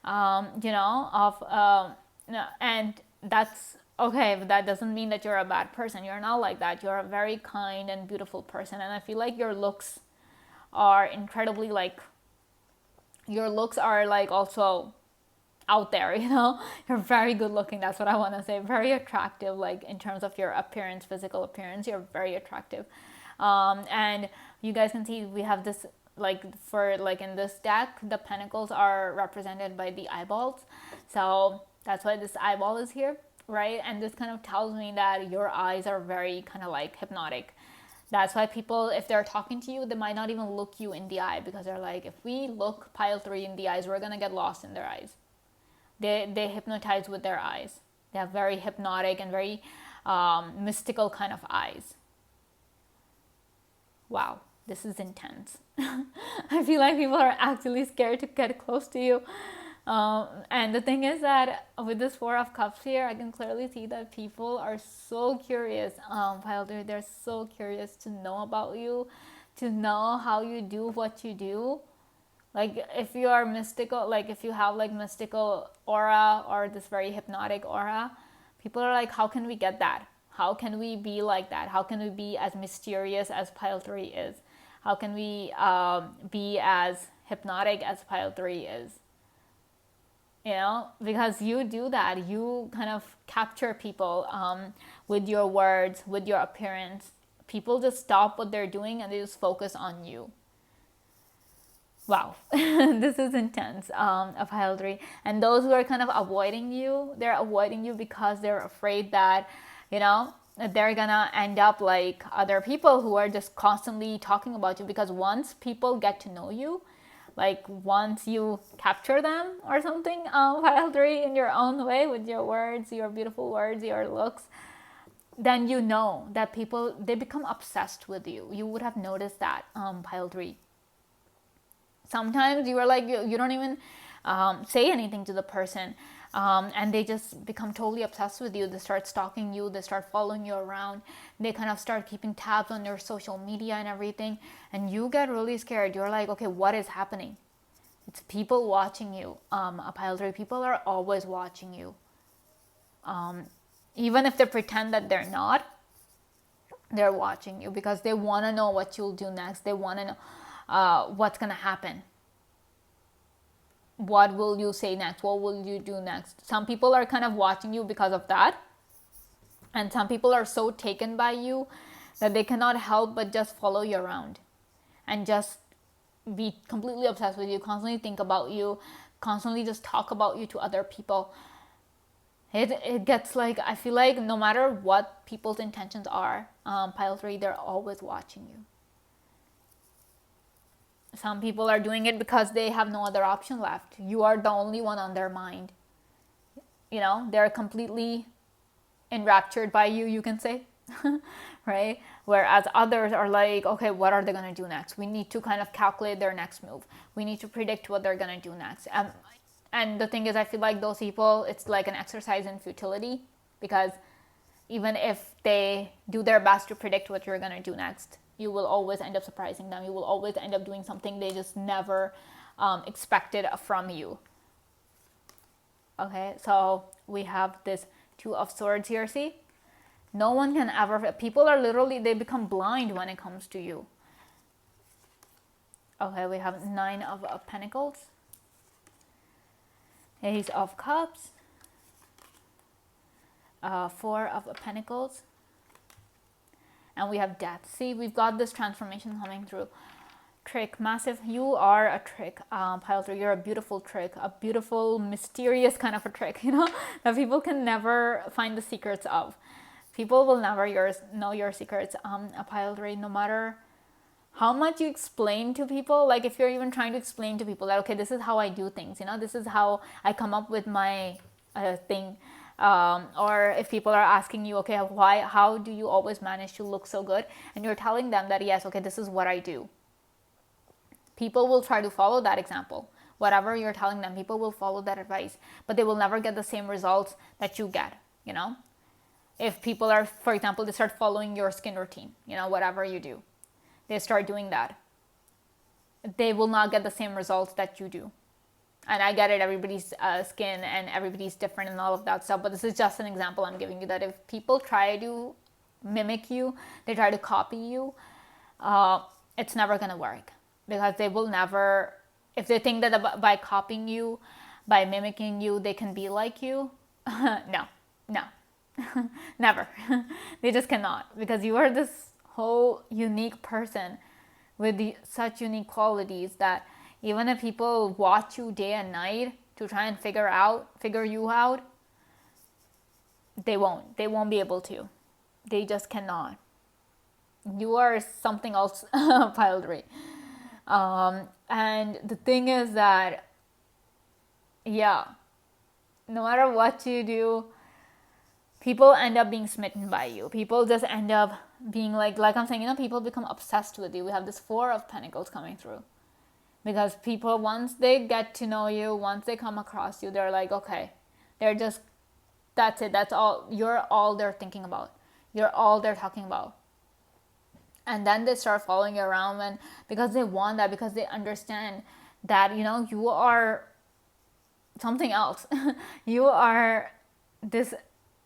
and that's okay, but that doesn't mean that you're a bad person. You're not like that. You're a very kind and beautiful person. And I feel like your looks are incredibly also out there, You're very good looking. That's what I want to say. Very attractive, like in terms of your appearance, physical appearance, you're very attractive. And you guys can see we have this, in this deck, the pentacles are represented by the eyeballs. So that's why this eyeball is here. Right? And this kind of tells me that your eyes are very kind of like hypnotic. That's why people, if they're talking to you, they might not even look you in the eye, because they're like, if we look pile 3 in the eyes, we're going to get lost in their eyes. They hypnotize with their eyes. They have very hypnotic and very mystical kind of eyes. Wow, this is intense. I feel like people are actually scared to get close to you. And the thing is that with this Four of Cups here, I can clearly see that people are so curious. Pile 3, they're so curious to know about you, to know how you do what you do. Like if you are mystical, like if you have like mystical aura or this very hypnotic aura, people are like, how can we get that? How can we be like that? How can we be as mysterious as pile 3 is? How can we be as hypnotic as pile 3 is? Because you do that. You kind of capture people with your words, with your appearance. People just stop what they're doing and they just focus on you. Wow, this is intense. A pile three, and those who are kind of avoiding you, they're avoiding you because they're afraid that, you know, they're gonna end up like other people who are just constantly talking about you. Because once people get to know you, like once you capture them or something, pile three, in your own way with your words, your beautiful words, your looks, then you know that people, they become obsessed with you. You would have noticed that, pile three. Sometimes you are like, you don't even say anything to the person, and they just become totally obsessed with you. They start stalking you, they start following you around, they kind of start keeping tabs on your social media and everything, and you get really scared. You're like, okay, what is happening? It's people watching you. A pile three, people are always watching you, even if they pretend that they're not. They're watching you because they want to know what you'll do next. They want to know what's going to happen. What will you say next? What will you do next? Some people are kind of watching you because of that. And some people are so taken by you that they cannot help but just follow you around and just be completely obsessed with you, constantly think about you, constantly just talk about you to other people. It gets like, I feel like no matter what people's intentions are, pile three, they're always watching you. Some people are doing it because they have no other option left. You are the only one on their mind. You know, they're completely enraptured by you, you can say. Right? Whereas others are like, okay, what are they going to do next? We need to kind of calculate their next move. We need to predict what they're going to do next. And the thing is, I feel like those people, it's like an exercise in futility, because even if they do their best to predict what you're going to do next, you will always end up surprising them. You will always end up doing something they just never expected from you. Okay, so we have this Two of Swords here, see? No one can ever, people are literally, they become blind when it comes to you. Okay, we have Nine of Pentacles, Ace of Cups, Four of Pentacles, and we have Death. See, we've got this transformation coming through. Trick, massive. You are a trick, pile three. You're a beautiful trick, a beautiful, mysterious kind of a trick, you know, that people can never find the secrets of. People will never know your secrets, a pile three, no matter how much you explain to people. Like if you're even trying to explain to people that, okay, this is how I do things, you know, this is how I come up with my thing. Or if people are asking you, okay, how do you always manage to look so good? And you're telling them that, yes, okay, this is what I do. People will try to follow that example. Whatever you're telling them, people will follow that advice, but they will never get the same results that you get, you know? If people are, for example, they start following your skin routine, you know, whatever you do, they start doing that, they will not get the same results that you do. And I get it, everybody's skin and everybody's different and all of that stuff, but this is just an example I'm giving you, that if people try to mimic you, they try to copy you, it's never going to work, because they will never, if they think that by copying you, by mimicking you, they can be like you, no, never. They just cannot, because you are this whole unique person with such unique qualities that even if people watch you day and night to try and figure you out, they won't be able to. They just cannot. You are something else, pile three. And the thing is that, yeah, no matter what you do, people end up being smitten by you. People just end up being like I'm saying, you know, people become obsessed with you. We have this Four of Pentacles coming through. Because people, once they get to know you, once they come across you, they're like, okay, they're just, that's it. That's all. You're all they're thinking about. You're all they're talking about. And then they start following you around, and because they want that, because they understand that, you know, you are something else. You are this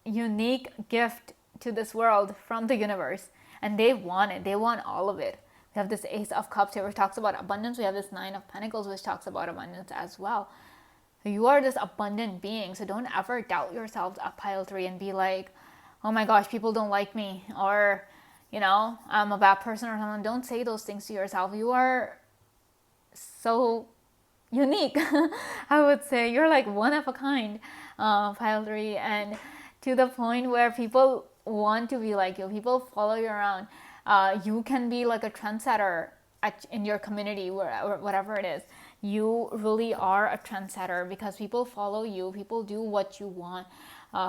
unique gift to this world from the universe, and they want it. They want all of it. We have this Ace of Cups here, which talks about abundance. We have this Nine of Pentacles, which talks about abundance as well. You are this abundant being, so don't ever doubt yourselves at pile three and be like, oh my gosh, people don't like me, or, you know, I'm a bad person or something. Don't say those things to yourself. You are so unique. I would say you're like one of a kind, pile 3, and to the point where people want to be like you, people follow you around. You can be like a trendsetter in your community, whatever it is. You really are a trendsetter because people follow you, people do what you want.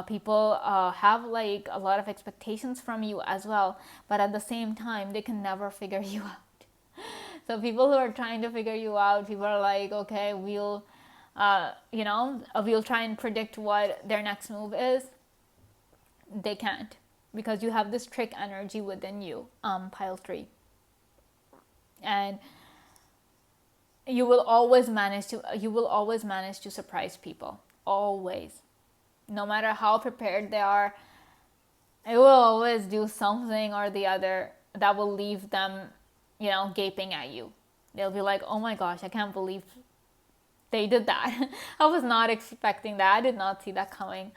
People have like a lot of expectations from you as well, but at the same time they can never figure you out. So people who are trying to figure you out, people are like, okay, we'll try and predict what their next move is. They can't, because you have this trick energy within you, pile 3, and you will always manage to surprise people, always, no matter how prepared they are. It will always do something or the other that will leave them, gaping at you. They'll be like, oh my gosh, I can't believe they did that. I was not expecting that. I did not see that coming.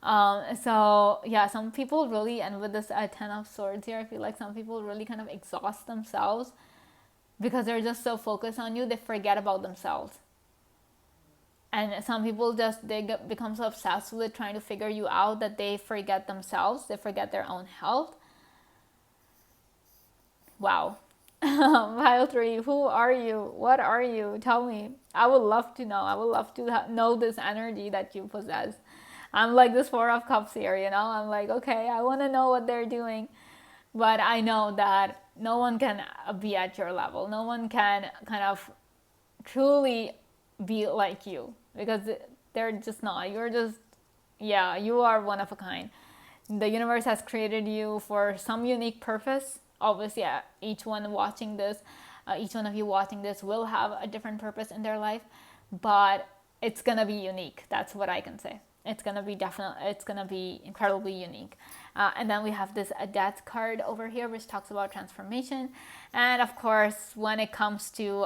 So yeah, some people really, and with this 10 of swords here, I feel like some people really kind of exhaust themselves because they're just so focused on you, they forget about themselves. And some people become so obsessed with trying to figure you out that they forget themselves, they forget their own health. Wow. Pile 3, who are you? What are you? Tell me. I would love to know. I would love to know this energy that you possess. I'm like this 4 of Cups here, I'm like, okay, I want to know what they're doing. But I know that no one can be at your level. No one can kind of truly be like you, because they're just not. You are one of a kind. The universe has created you for some unique purpose. Obviously, each one of you watching this will have a different purpose in their life, but it's gonna be unique. That's what I can say. It's gonna be incredibly unique. And then we have this Death card over here, which talks about transformation. And of course, when it comes to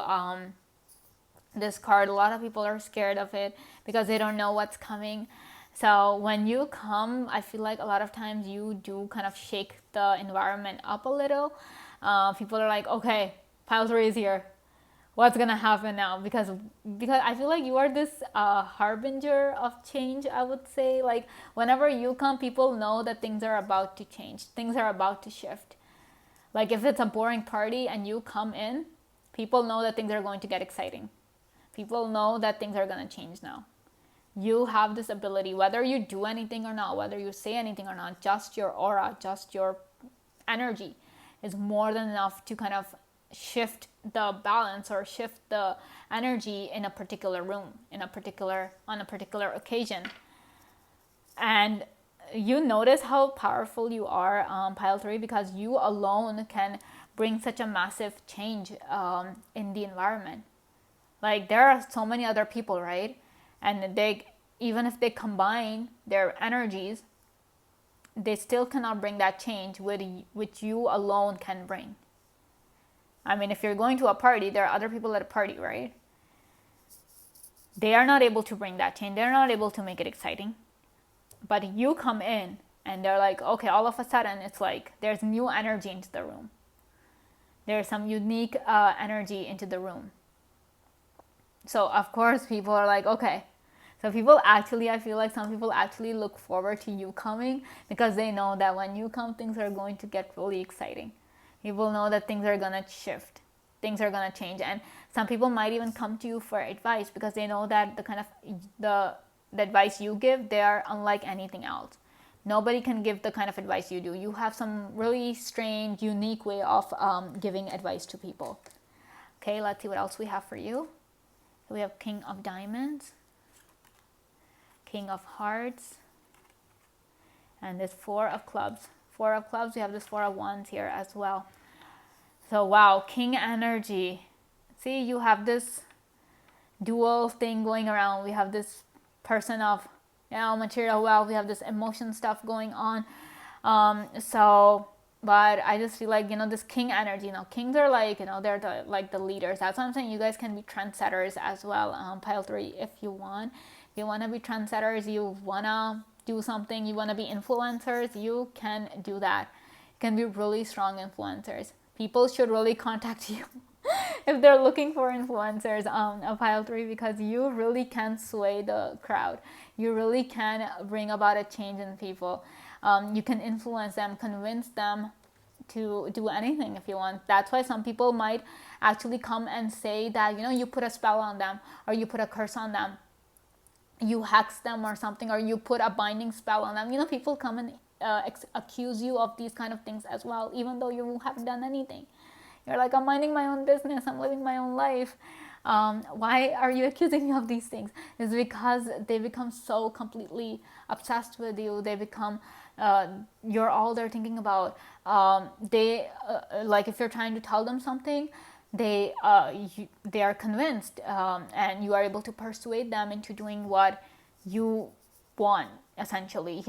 this card, a lot of people are scared of it because they don't know what's coming. So when you come, I feel like a lot of times you do kind of shake the environment up a little. People are like, okay, pile 3 is here. What's gonna happen now? Because I feel like you are this harbinger of change, I would say. Like whenever you come, people know that things are about to change. Things are about to shift. Like if it's a boring party and you come in, people know that things are going to get exciting. People know that things are gonna change now. You have this ability, whether you do anything or not, whether you say anything or not, just your aura, just your energy is more than enough to kind of shift the balance or shift the energy in a particular room, on a particular occasion. And you notice how powerful you are, pile 3, because you alone can bring such a massive change in the environment. Like there are so many other people, right? And even if they combine their energies, they still cannot bring that change which you alone can bring. I mean, if you're going to a party, there are other people at a party, right? They are not able to bring that change. They're not able to make it exciting. But you come in and they're like, okay, all of a sudden it's like there's new energy into the room. There's some unique energy into the room. So of course people are like, okay. So I feel like some people actually look forward to you coming because they know that when you come, things are going to get really exciting. People know that things are going to shift. Things are going to change. And some people might even come to you for advice because they know that the advice you give, they are unlike anything else. Nobody can give the kind of advice you do. You have some really strange, unique way of giving advice to people. Okay, let's see what else we have for you. We have King of Diamonds, King of Hearts, and this 4 of Clubs. 4 of Clubs, we have this 4 of Wands here as well. So wow, King energy. See, you have this dual thing going around. We have this person of material wealth. We have this emotion stuff going on. But I just feel like, this king energy, kings are like, they're the leaders. That's what I'm saying. You guys can be trendsetters as well, pile 3, if you want. If you want to be trendsetters, you want to do something, you want to be influencers, you can do that. You can be really strong influencers. People should really contact you. if they're looking for influencers, a pile 3, because you really can sway the crowd. You really can bring about a change in people. You can influence them, convince them to do anything if you want. That's why some people might actually come and say that, you put a spell on them, or you put a curse on them, you hex them or something, or you put a binding spell on them. People come and accuse you of these kind of things as well, even though you haven't done anything. You're like, I'm minding my own business, I'm living my own life. Why are you accusing me of these things? It's because they become so completely obsessed with you. They become, you're all they're thinking about. Like if you're trying to tell them something, they are convinced, and you are able to persuade them into doing what you want, essentially.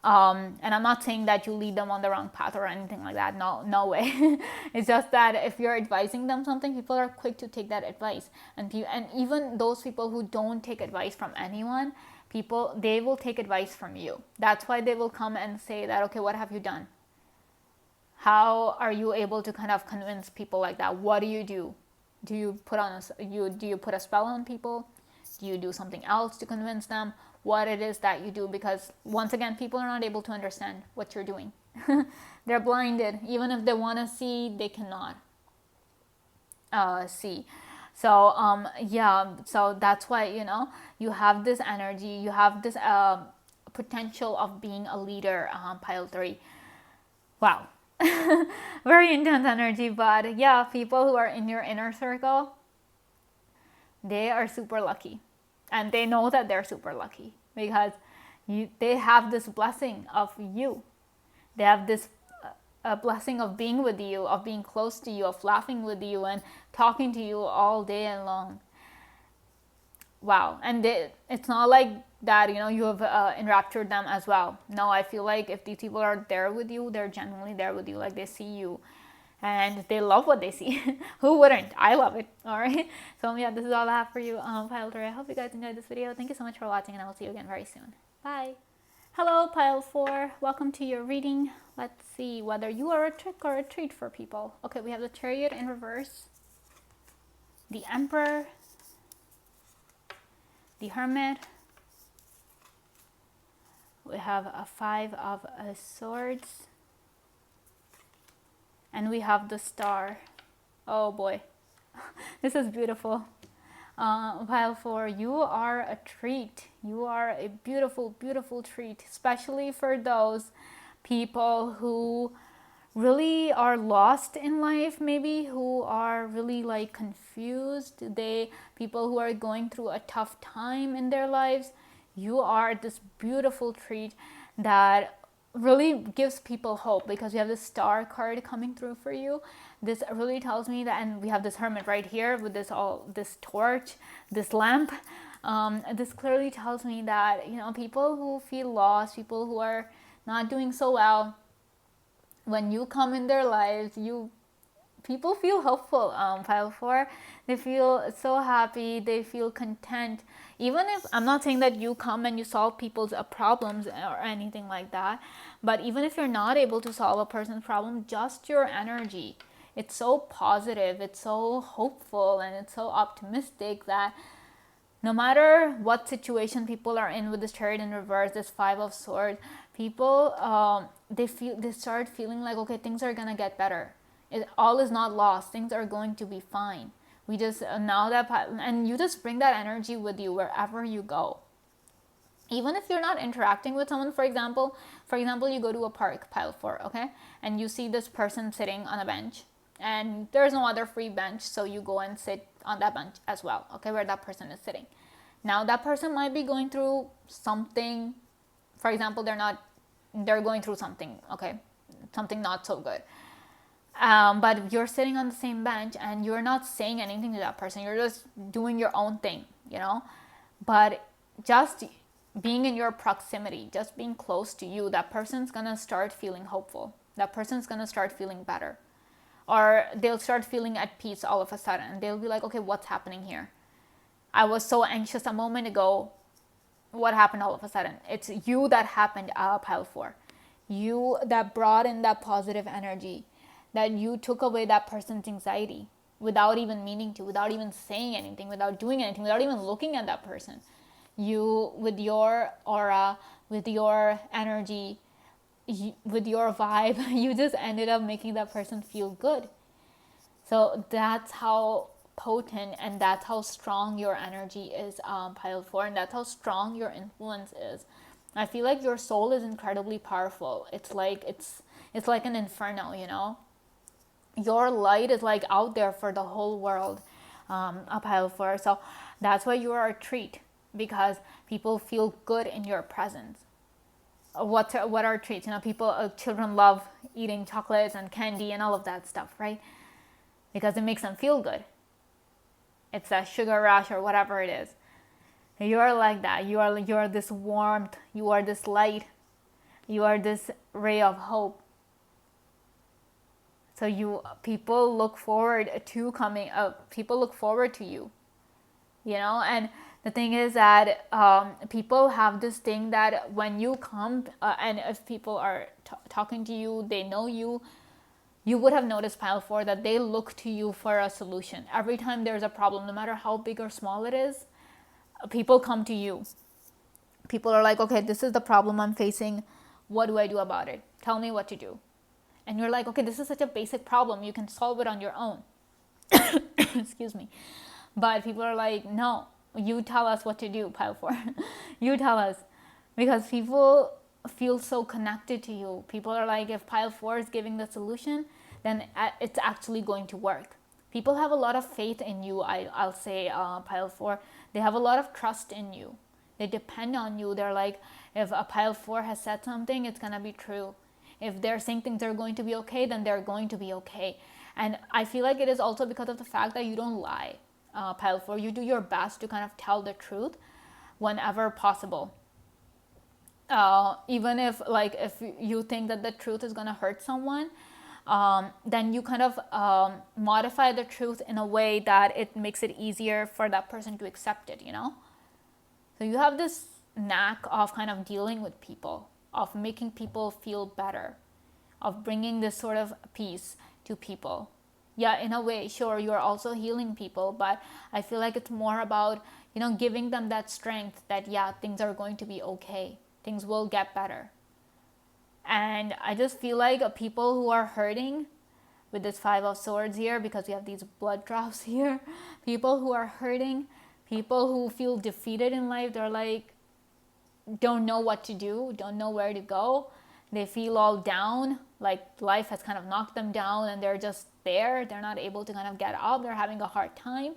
And I'm not saying that you lead them on the wrong path or anything like that. No way. It's just that if you're advising them something, people are quick to take that advice, and even those people who don't take advice from anyone, they will take advice from you. That's why they will come and say that, okay, what have you done? How are you able to kind of convince people like that? What do you do? Do you put a spell on people? Do you do something else to convince them what it is that you do? Because once again, people are not able to understand what you're doing. They're blinded. Even if they want to see, they cannot see. So so that's why you have this energy, you have this potential of being a leader, pile 3. Wow. Very intense energy. But yeah, people who are in your inner circle, they are super lucky, and they know that they're super lucky because they have this blessing of you. They have this a blessing of being with you, of being close to you, of laughing with you and talking to you all day and long. Wow. And it's not like that, you have enraptured them as well. No, I feel like if these people are there with you, they're genuinely there with you. Like they see you and they love what they see. Who wouldn't? I love it. All right. So yeah, this is all I have for you, Pile 3. I hope you guys enjoyed this video. Thank you so much for watching, and I will see you again very soon. Bye. Hello, Pile 4. Welcome to your reading. Let's see whether you are a trick or a treat for people. Okay, we have the Chariot in reverse, the Emperor, the Hermit. We have a 5 of Swords, and we have the Star. Oh boy, this is beautiful. Pile 4, you are a treat. You are a beautiful, beautiful treat, especially for those people who really are lost in life, maybe, who are really like confused. People who are going through a tough time in their lives. You are this beautiful treat that really gives people hope, because we have this Star card coming through for you. This really tells me that, and we have this Hermit right here with this torch, this lamp. This clearly tells me that people who feel lost, people who are not doing so well, when you come in their lives, people feel hopeful. Pile 4, they feel so happy, they feel content. Even if I'm not saying that you come and you solve people's problems or anything like that, but even if you're not able to solve a person's problem, just your energy, it's so positive, it's so hopeful, and it's so optimistic that no matter what situation people are in, with this Chariot in reverse, this 5 of Swords, people they start feeling like, okay, things are gonna get better. All is not lost. Things are going to be fine. We just and you just bring that energy with you wherever you go. Even if you're not interacting with someone, for example, you go to a park, Pile 4, okay, and you see this person sitting on a bench, and there's no other free bench, so you go and sit on that bench as well, okay, where that person is sitting. Now that person might be going through something. For example, they're going through something, okay, something not so good. But you're sitting on the same bench and you're not saying anything to that person. You're just doing your own thing, But just being in your proximity, just being close to you, that person's gonna start feeling hopeful. That person's gonna start feeling better. Or they'll start feeling at peace all of a sudden. They'll be like, okay, what's happening here? I was so anxious a moment ago. What happened all of a sudden? It's you that happened, Pile 4. You that brought in that positive energy, that you took away that person's anxiety. without even meaning to, without even saying anything, without doing anything, without even looking at that person. You, with your aura, with your energy, with your vibe, you just ended up making that person feel good. So that's how potent and that's how strong your energy is, Pile 4, and that's how strong your influence is. I feel like your soul is incredibly powerful. It's like an inferno, you know. Your light is like out there for the whole world, a Pile 4. So that's why you are a treat, because people feel good in your presence. What are treats? You know, children love eating chocolates and candy and all of that stuff, right? Because it makes them feel good. It's a sugar rush or whatever it is. You are like that. You are this warmth. You are this light. You are this ray of hope. So people look forward to coming. People look forward to you. You know, and the thing is that people have this thing that when you come, and if people are talking to you, they know you. You would have noticed, Pile 4, that they look to you for a solution. Every time there's a problem, no matter how big or small it is, people come to you. People are like, okay, this is the problem I'm facing. What do I do about it? Tell me what to do. And you're like, okay, this is such a basic problem. You can solve it on your own. Excuse me. But people are like, no, you tell us what to do, Pile 4. You tell us. Because people feel so connected to you. People are like, if Pile 4 is giving the solution, then it's actually going to work. People have a lot of faith in you, I'll say, Pile 4. They have a lot of trust in you. They depend on you. They're like, if a Pile 4 has said something, it's going to be true. If they're saying things are going to be okay, then they're going to be okay. And I feel like it is also because of the fact that you don't lie, Pile 4. You do your best to kind of tell the truth whenever possible. Even if you think that the truth is going to hurt someone, then you kind of modify the truth in a way that it makes it easier for that person to accept it, you know. So you have this knack of kind of dealing with people, of making people feel better, of bringing this sort of peace to people. Yeah, in a way, sure, you're also healing people, but I feel like it's more about, you know, giving them that strength that, yeah, things are going to be okay. Things will get better. And I just feel like people who are hurting with this 5 of Swords here, because we have these blood drops here, people who are hurting, people who feel defeated in life, they're like, don't know what to do, don't know where to go. They feel all down, like life has kind of knocked them down and they're just there. They're not able to kind of get up. They're having a hard time.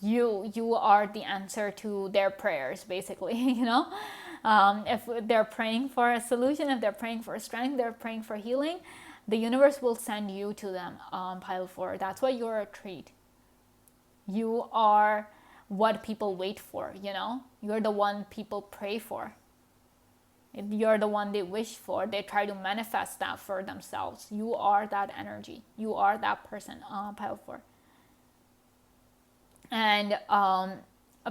You are the answer to their prayers, basically, you know. If they're praying for a solution, if they're praying for strength, they're praying for healing, the universe will send you to them, Pile 4. That's why you're a treat. You are what people wait for, you know. You're the one people pray for. You're the one they wish for. They try to manifest that for themselves. You are that energy. You are that person, Pile 4. And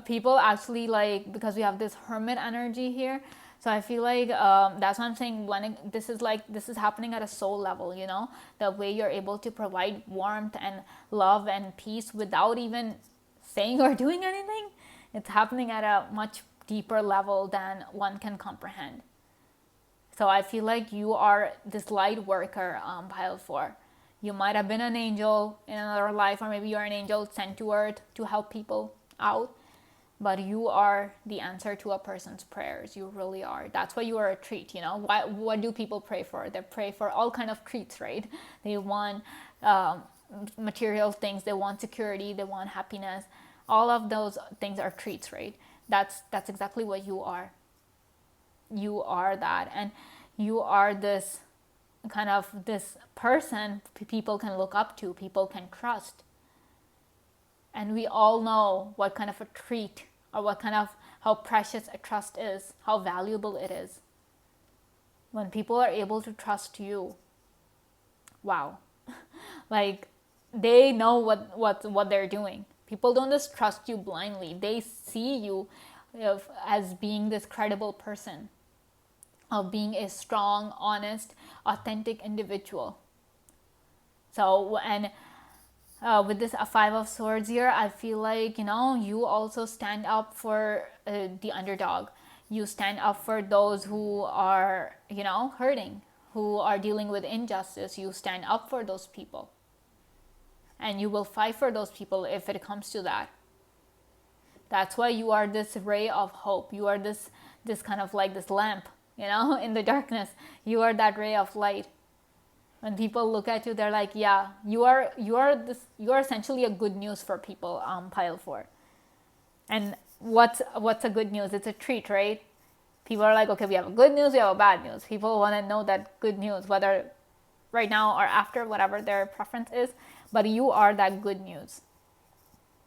people actually, like, because we have this hermit energy here, so I feel like that's what I'm saying. When this is happening at a soul level, you know, the way you're able to provide warmth and love and peace without even saying or doing anything. It's happening at a much deeper level than one can comprehend. So I feel like you are this light worker, Pile 4. You might have been an angel in another life, or maybe you're an angel sent to earth to help people out. But you are the answer to a person's prayers. You really are. That's why you are a treat, you know. What do people pray for? They pray for all kind of treats, right? They want material things. They want security. They want happiness. All of those things are treats, right? That's exactly what you are. You are that. And you are this kind of this person people can look up to, people can trust. And we all know what kind of a treat, or how precious a trust is, how valuable it is. When people are able to trust you, wow. Like, they know what they're doing. People don't just trust you blindly. They see you as being this credible person, of being a strong, honest, authentic individual. So, and With this Five of Swords here, I feel like, you also stand up for the underdog. You stand up for those who are, hurting, who are dealing with injustice. You stand up for those people. And you will fight for those people if it comes to that. That's why you are this ray of hope. You are this kind of like this lamp, in the darkness. You are that ray of light. When people look at you, they're like, yeah, you are essentially a good news for people, pile 4. And what's a good news? It's a treat, right? People are like, okay, we have a good news, we have a bad news. People want to know that good news, whether right now or after, whatever their preference is. But you are that good news.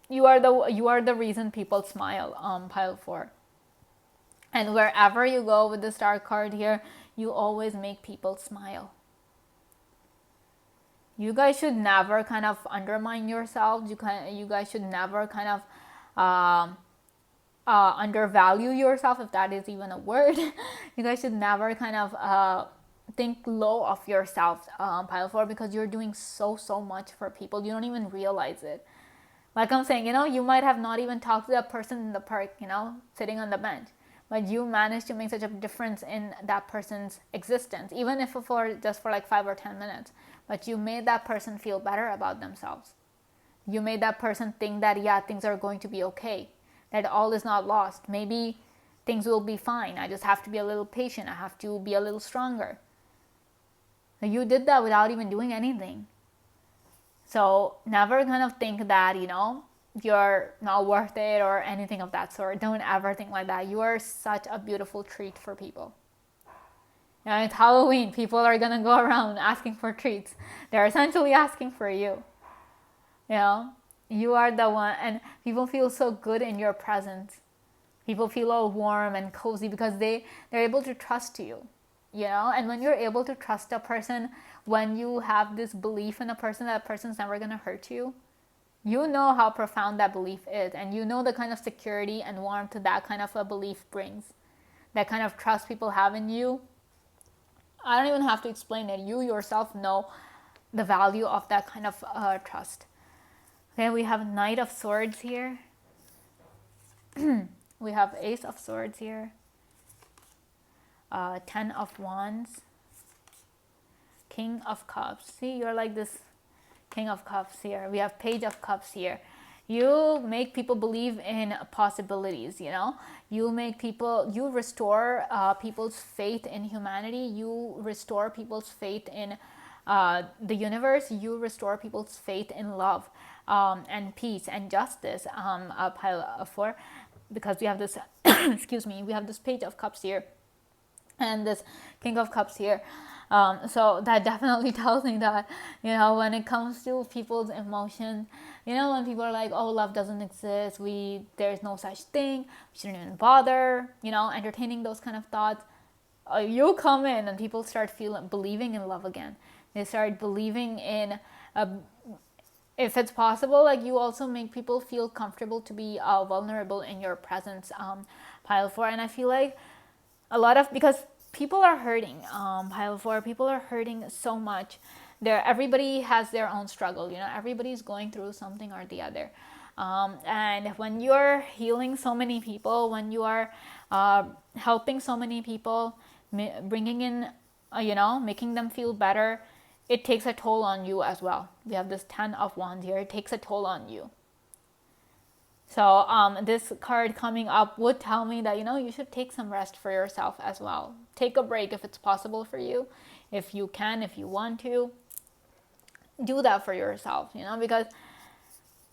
You are the reason people smile, pile 4. And wherever you go with the star card here, you always make people smile. You guys should never kind of undermine yourselves. You guys should never kind of undervalue yourself, if that is even a word. You guys should never kind of think low of yourself, pile 4, because you're doing so much for people. You don't even realize it. Like I'm saying, you might have not even talked to that person in the park, sitting on the bench, but you managed to make such a difference in that person's existence, even if for just for like 5 or 10 minutes. But you made that person feel better about themselves. You made that person think that, yeah, things are going to be okay, that all is not lost. Maybe things will be fine. I just have to be a little patient. I have to be a little stronger. You did that without even doing anything. So never kind of think that, you're not worth it or anything of that sort. Don't ever think like that. You are such a beautiful treat for people. It's Halloween. People are going to go around asking for treats. They're essentially asking for you. You are the one, and people feel so good in your presence. People feel all warm and cozy because they're able to trust you. And when you're able to trust a person, when you have this belief in a person that person's never going to hurt you, you know how profound that belief is, and you know the kind of security and warmth that kind of a belief brings, that kind of trust people have in you. I don't even have to explain it. You yourself know the value of that kind of trust. Okay, we have Knight of Swords here. We have Ace of Swords here. 10 of Wands. King of Cups. See, you're like this King of Cups here. We have Page of Cups here. You make people believe in possibilities, You restore people's faith in humanity. You restore people's faith in the universe. You restore people's faith in love and peace and justice, pile 4. Because we have this, excuse me, we have this Page of Cups here and this King of Cups here. So that definitely tells me that, when it comes to people's emotions, when people are like, oh, love doesn't exist, there's no such thing, we shouldn't even bother, entertaining those kind of thoughts, you come in and people start believing in love again. They start believing in, if it's possible, like you also make people feel comfortable to be vulnerable in your presence, pile 4. And I feel like because people are hurting, pile 4, people are hurting so much. Everybody has their own struggle, everybody's going through something or the other. And when you're healing so many people, when you are helping so many people, bringing in, making them feel better, it takes a toll on you as well. We have this 10 of Wands here. It takes a toll on you. So this card coming up would tell me that, you should take some rest for yourself as well. Take a break if it's possible for you. If you can, if you want to, do that for yourself, because,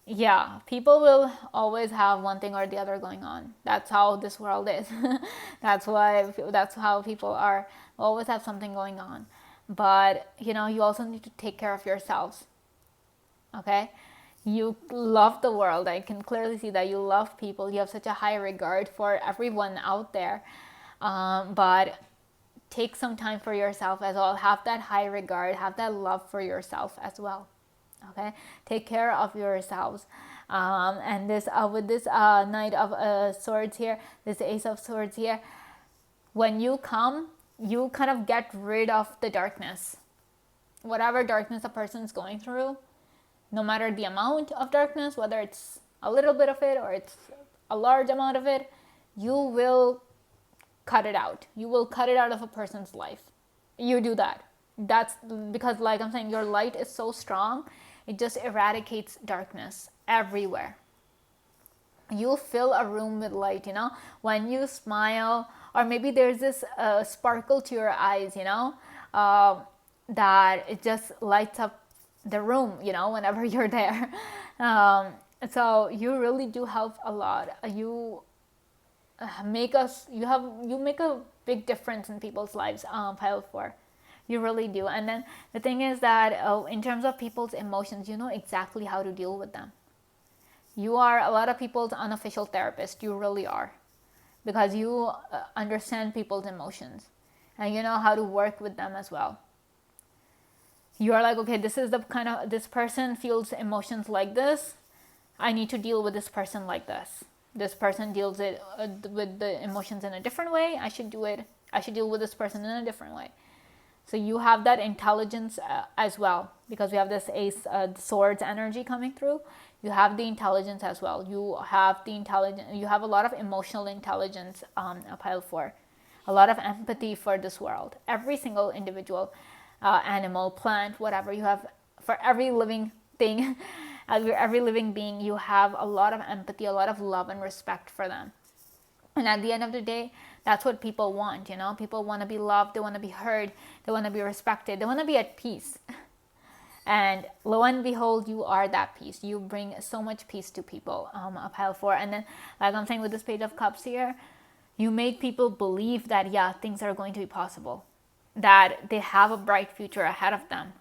yeah, people will always have one thing or the other going on. That's how this world is. That's how people are. Always have something going on. But, you also need to take care of yourselves. Okay? You love the world. I can clearly see that you love people. You have such a high regard for everyone out there. But take some time for yourself as well. Have that high regard. Have that love for yourself as well. Okay? Take care of yourselves. And this with this Knight of Swords here, this Ace of Swords here, when you come, you kind of get rid of the darkness. Whatever darkness a person's going through, no matter the amount of darkness, whether it's a little bit of it or it's a large amount of it, you will cut it out. You will cut it out of a person's life. You do that. That's because, like I'm saying, your light is so strong, it just eradicates darkness everywhere. You fill a room with light, when you smile, or maybe there's this sparkle to your eyes, that it just lights up the room, whenever you're there. So you really do help a lot. You make a big difference in people's lives, pile 4. You really do. And then the thing is that in terms of people's emotions, you know exactly how to deal with them. You are a lot of people's unofficial therapist. You really are, because you understand people's emotions and you know how to work with them as well. You are like, okay, this person feels emotions like this. I need to deal with this person like this. This person deals with the emotions in a different way. I should deal with this person in a different way. So you have that intelligence as well, because we have this Ace Swords energy coming through. You have the intelligence as well. You have a lot of emotional intelligence, pile 4. A lot of empathy for this world. Every single individual, animal, plant, whatever, you have, for every living thing, every living being, you have a lot of empathy, a lot of love and respect for them. And at the end of the day, that's what people want, People want to be loved, they want to be heard, they want to be respected, they want to be at peace. And lo and behold, you are that peace. You bring so much peace to people, pile 4. And then, like I'm saying with this Page of Cups here, you make people believe that, yeah, things are going to be possible, that they have a bright future ahead of them,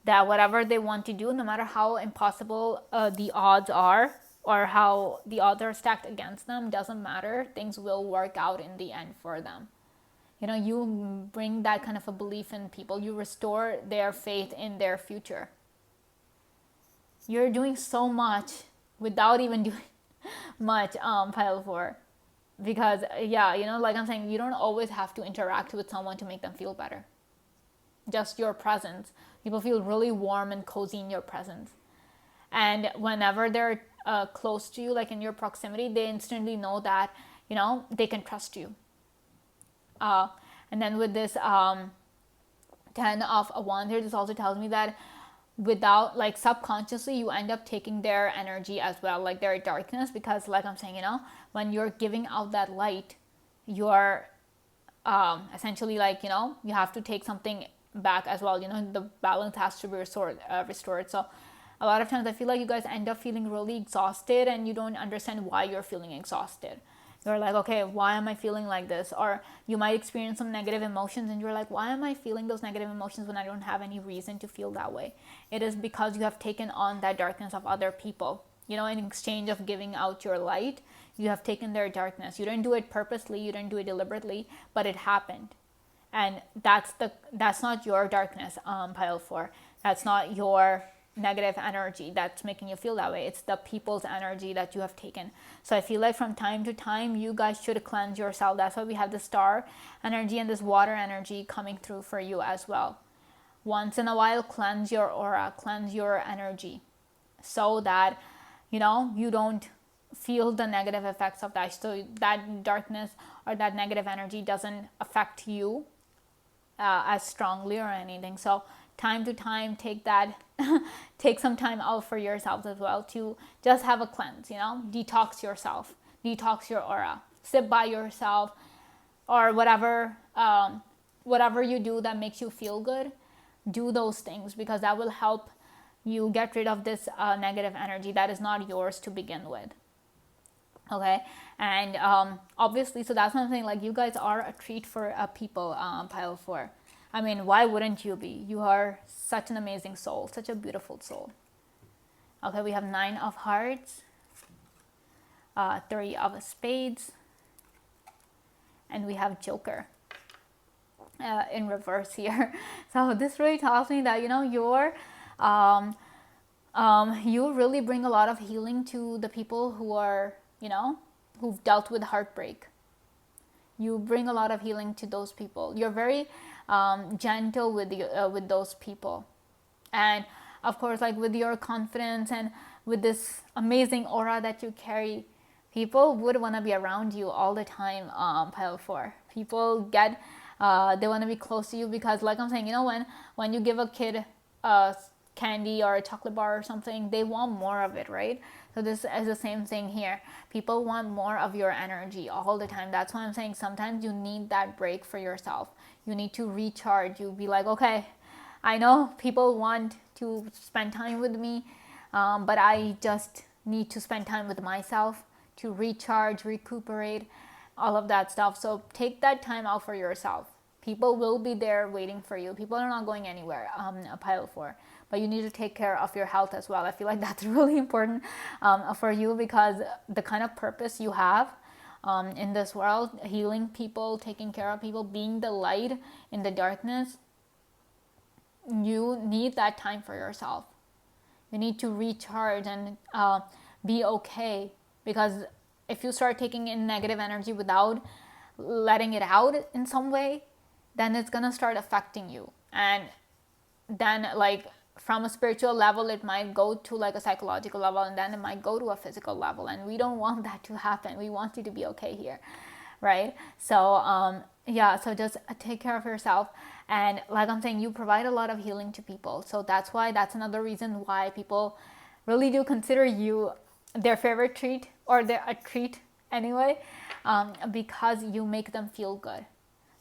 that whatever they want to do, no matter how impossible the odds are, or how the odds are stacked against them, doesn't matter. Things will work out in the end for them. You bring that kind of a belief in people. You restore their faith in their future. You're doing so much without even doing much, pile 4. Because, yeah, like I'm saying, you don't always have to interact with someone to make them feel better. Just your presence. People feel really warm and cozy in your presence. And whenever they're close to you, like in your proximity, they instantly know that, they can trust you. And then with this 10 of Wands here, this also tells me that without, like, subconsciously, you end up taking their energy as well, like their darkness, because, like I'm saying, when you're giving out that light, you're essentially, like, you have to take something back as well. The balance has to be restored. So a lot of times I feel like you guys end up feeling really exhausted, and you don't understand why you're feeling exhausted. You're like, okay, why am I feeling like this? Or you might experience some negative emotions and you're like, why am I feeling those negative emotions when I don't have any reason to feel that way? It is because you have taken on that darkness of other people. In exchange of giving out your light, you have taken their darkness. You didn't do it purposely, you didn't do it deliberately, but it happened. And that's not your darkness, pile 4. That's not your negative energy that's making you feel that way. It's the people's energy that you have taken. So I feel like from time to time, you guys should cleanse yourself. That's why we have the star energy and this water energy coming through for you as well. Once in a while, cleanse your aura, cleanse your energy, so that you don't feel the negative effects of that. So that darkness or that negative energy doesn't affect you as strongly or anything. So time to time, take some time out for yourselves as well to just have a cleanse, detox yourself, detox your aura, sit by yourself, or whatever you do that makes you feel good. Do those things, because that will help you get rid of this negative energy that is not yours to begin with. Okay, and obviously, so that's something, like, you guys are a treat for people, pile 4. I mean, why wouldn't you be? You are such an amazing soul, such a beautiful soul. Okay, we have 9 of Hearts, 3 of Spades, and we have Joker in reverse here. So this really tells me that, you really bring a lot of healing to the people who are, who've dealt with heartbreak. You bring a lot of healing to those people. You're very gentle with those people, and of course, like with your confidence and with this amazing aura that you carry, people would want to be around you all the time. Pile 4, people get they want to be close to you because, like I'm saying, you know, when you give a kid a candy or a chocolate bar or something, they want more of it, right? So this is the same thing here. People want more of your energy all the time. That's why I'm saying sometimes you need that break for yourself. You need to recharge. You be like, okay, I know people want to spend time with me, but I just need to spend time with myself to recharge, recuperate, all of that stuff. So take that time out for yourself. People will be there waiting for you. People are not going anywhere. A pile 4, but you need to take care of your health as well. I feel like that's really important for you, because the kind of purpose you have in this world, healing people, taking care of people, being the light in the darkness, you need that time for yourself. You need to recharge and be okay, because if you start taking in negative energy without letting it out in some way, then it's gonna start affecting you. And then, like, from a spiritual level, it might go to like a psychological level, and then it might go to a physical level. And we don't want that to happen. We want you to be okay here, right? So yeah, so just take care of yourself. And like I'm saying, you provide a lot of healing to people. So that's another reason why people really do consider you their favorite treat, or a treat anyway, because you make them feel good.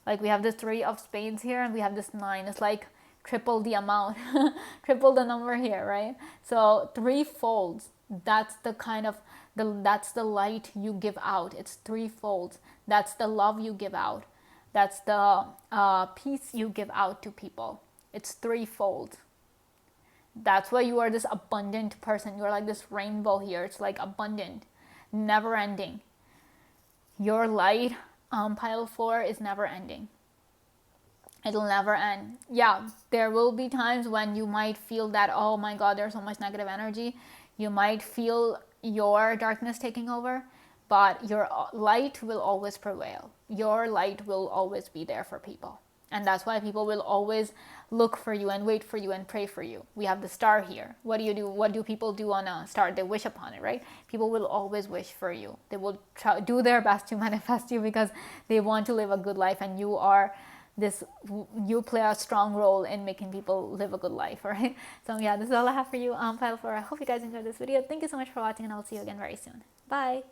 Like, we have this 3 of spades here, and we have this 9. It's like triple the amount, triple the number here, right? So 3 folds. That's the kind of that's the light you give out. It's 3 folds. That's the love you give out. That's the peace you give out to people. It's 3 folds. That's why you are this abundant person. You're like this rainbow here. It's like abundant, never ending. Your light, pile 4, is never ending. It'll never end. Yeah, there will be times when you might feel that, oh my god, there's so much negative energy. You might feel your darkness taking over, but your light will always prevail. Your light will always be there for people. And that's why people will always look for you and wait for you and pray for you. We have the star here. What do you do? What do people do on a star? They wish upon it, right? People will always wish for you. They will do their best to manifest you, because they want to live a good life, and you play a strong role in making people live a good life, right? So yeah, this is all I have for you, pile 4. I hope you guys enjoyed this video. Thank you so much for watching, and I'll see you again very soon. Bye.